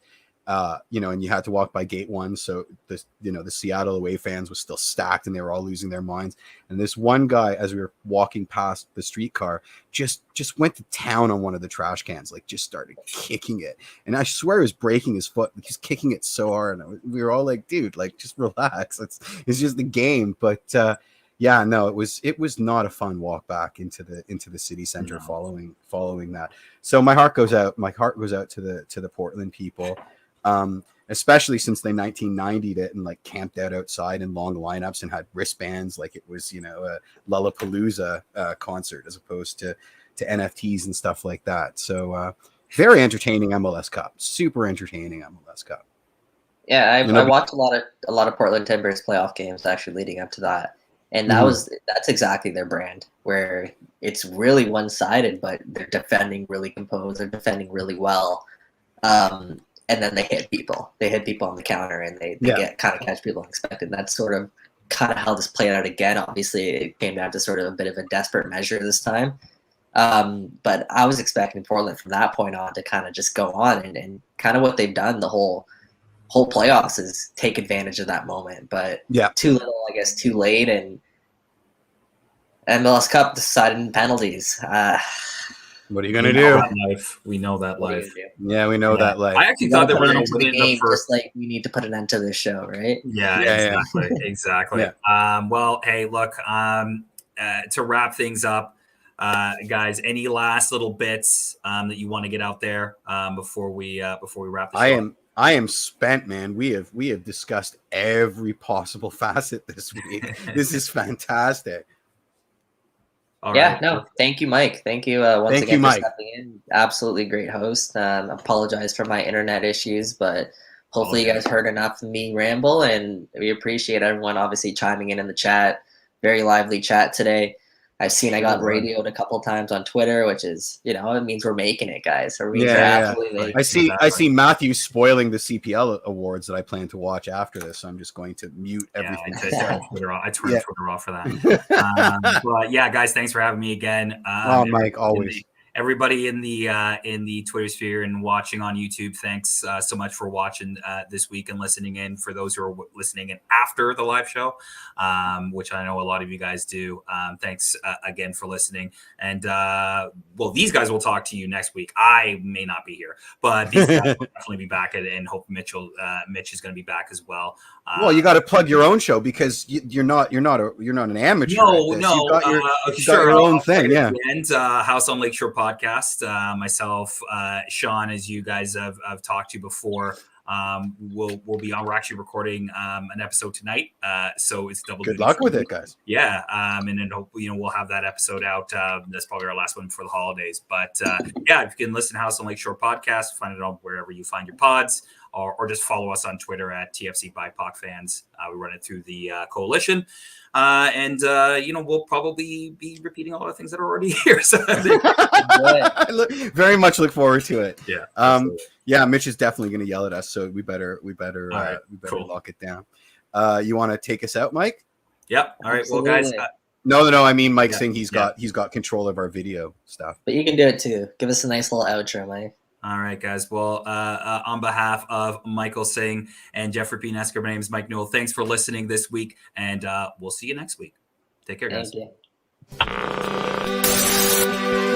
and you had to walk by gate 1. So the Seattle away fans was still stacked and they were all losing their minds. And this one guy, as we were walking past the streetcar, just went to town on one of the trash cans, like just started kicking it. And I swear he was breaking his foot. He's kicking it so hard. And we were all like, dude, like just relax. It's just the game. But, yeah, no, it was not a fun walk back into the city center following that. So my heart goes out to the Portland people, especially since they 1990'd it and like camped out outside in long lineups and had wristbands like it was a Lollapalooza concert as opposed to NFTs and stuff like that. So very entertaining MLS Cup, super entertaining MLS Cup. Yeah, I watched a lot of Portland Timbers playoff games actually leading up to that. And that's exactly their brand, where it's really one-sided, but they're defending really composed. They're defending really well. And then they hit people. They hit people on the counter, and they get kind of catch people unexpected. That's sort of kind of how this played out again. Obviously, it came down to sort of a bit of a desperate measure this time. But I was expecting Portland from that point on to kind of just go on and kind of what they've done the whole playoffs is take advantage of that moment, but too little, I guess, too late, and MLS Cup decided in penalties. What are you gonna do? We know that life. Yeah, we know that life. I actually thought they were going to win the game. Just like we need to put an end to this show, right? Yeah, exactly. Yeah. Well, hey, look, to wrap things up, guys, any last little bits that you want to get out there before we wrap the show? I am spent, man. We have discussed every possible facet this week. This is fantastic. All right. No, thank you, Mike. Thank you once again for stepping in. Absolutely great host. Apologize for my internet issues, but hopefully you guys heard enough of me ramble, and we appreciate everyone obviously chiming in the chat. Very lively chat today. I've seen I got radioed a couple times on Twitter, which is, it means we're making it, guys. Absolutely. I see Matthew spoiling the CPL awards that I plan to watch after this, so I'm just going to mute everything. I turned Twitter off for that. But yeah, guys, thanks for having me again. Mike, always. Everybody in the Twitter sphere and watching on YouTube, thanks so much for watching this week and listening in. For those who are listening in after the live show, which I know a lot of you guys do, thanks again for listening. And these guys will talk to you next week. I may not be here, but these guys will definitely be back, and hope Mitch is going to be back as well. Well, you got to plug your own show because you're not an amateur. No, you've got your own thing. Yeah. And House on Lakeshore podcast. Myself, Sean, as you guys have talked to before, we'll be on. We're actually recording an episode tonight, so it's double. Good luck with it, guys. Yeah, and then we'll have that episode out. That's probably our last one before the holidays. But yeah, if you can listen to House on Lakeshore podcast, find it on wherever you find your pods. Or just follow us on Twitter at TFC BIPOC fans. We run it through the coalition. And we'll probably be repeating a lot of things that are already here. So I very much look forward to it. Yeah. Yeah, Mitch is definitely going to yell at us, so we better lock it down. You want to take us out, Mike? Yep. All right. Absolutely. Well, guys. No. I mean, Mike Singh. He's got control of our video stuff. But you can do it too. Give us a nice little outro, Mike. All right, guys. Well, on behalf of Michael Singh and Jeffrey P. Nesker, my name is Mike Newell. Thanks for listening this week, and we'll see you next week. Take care, guys. Thank you.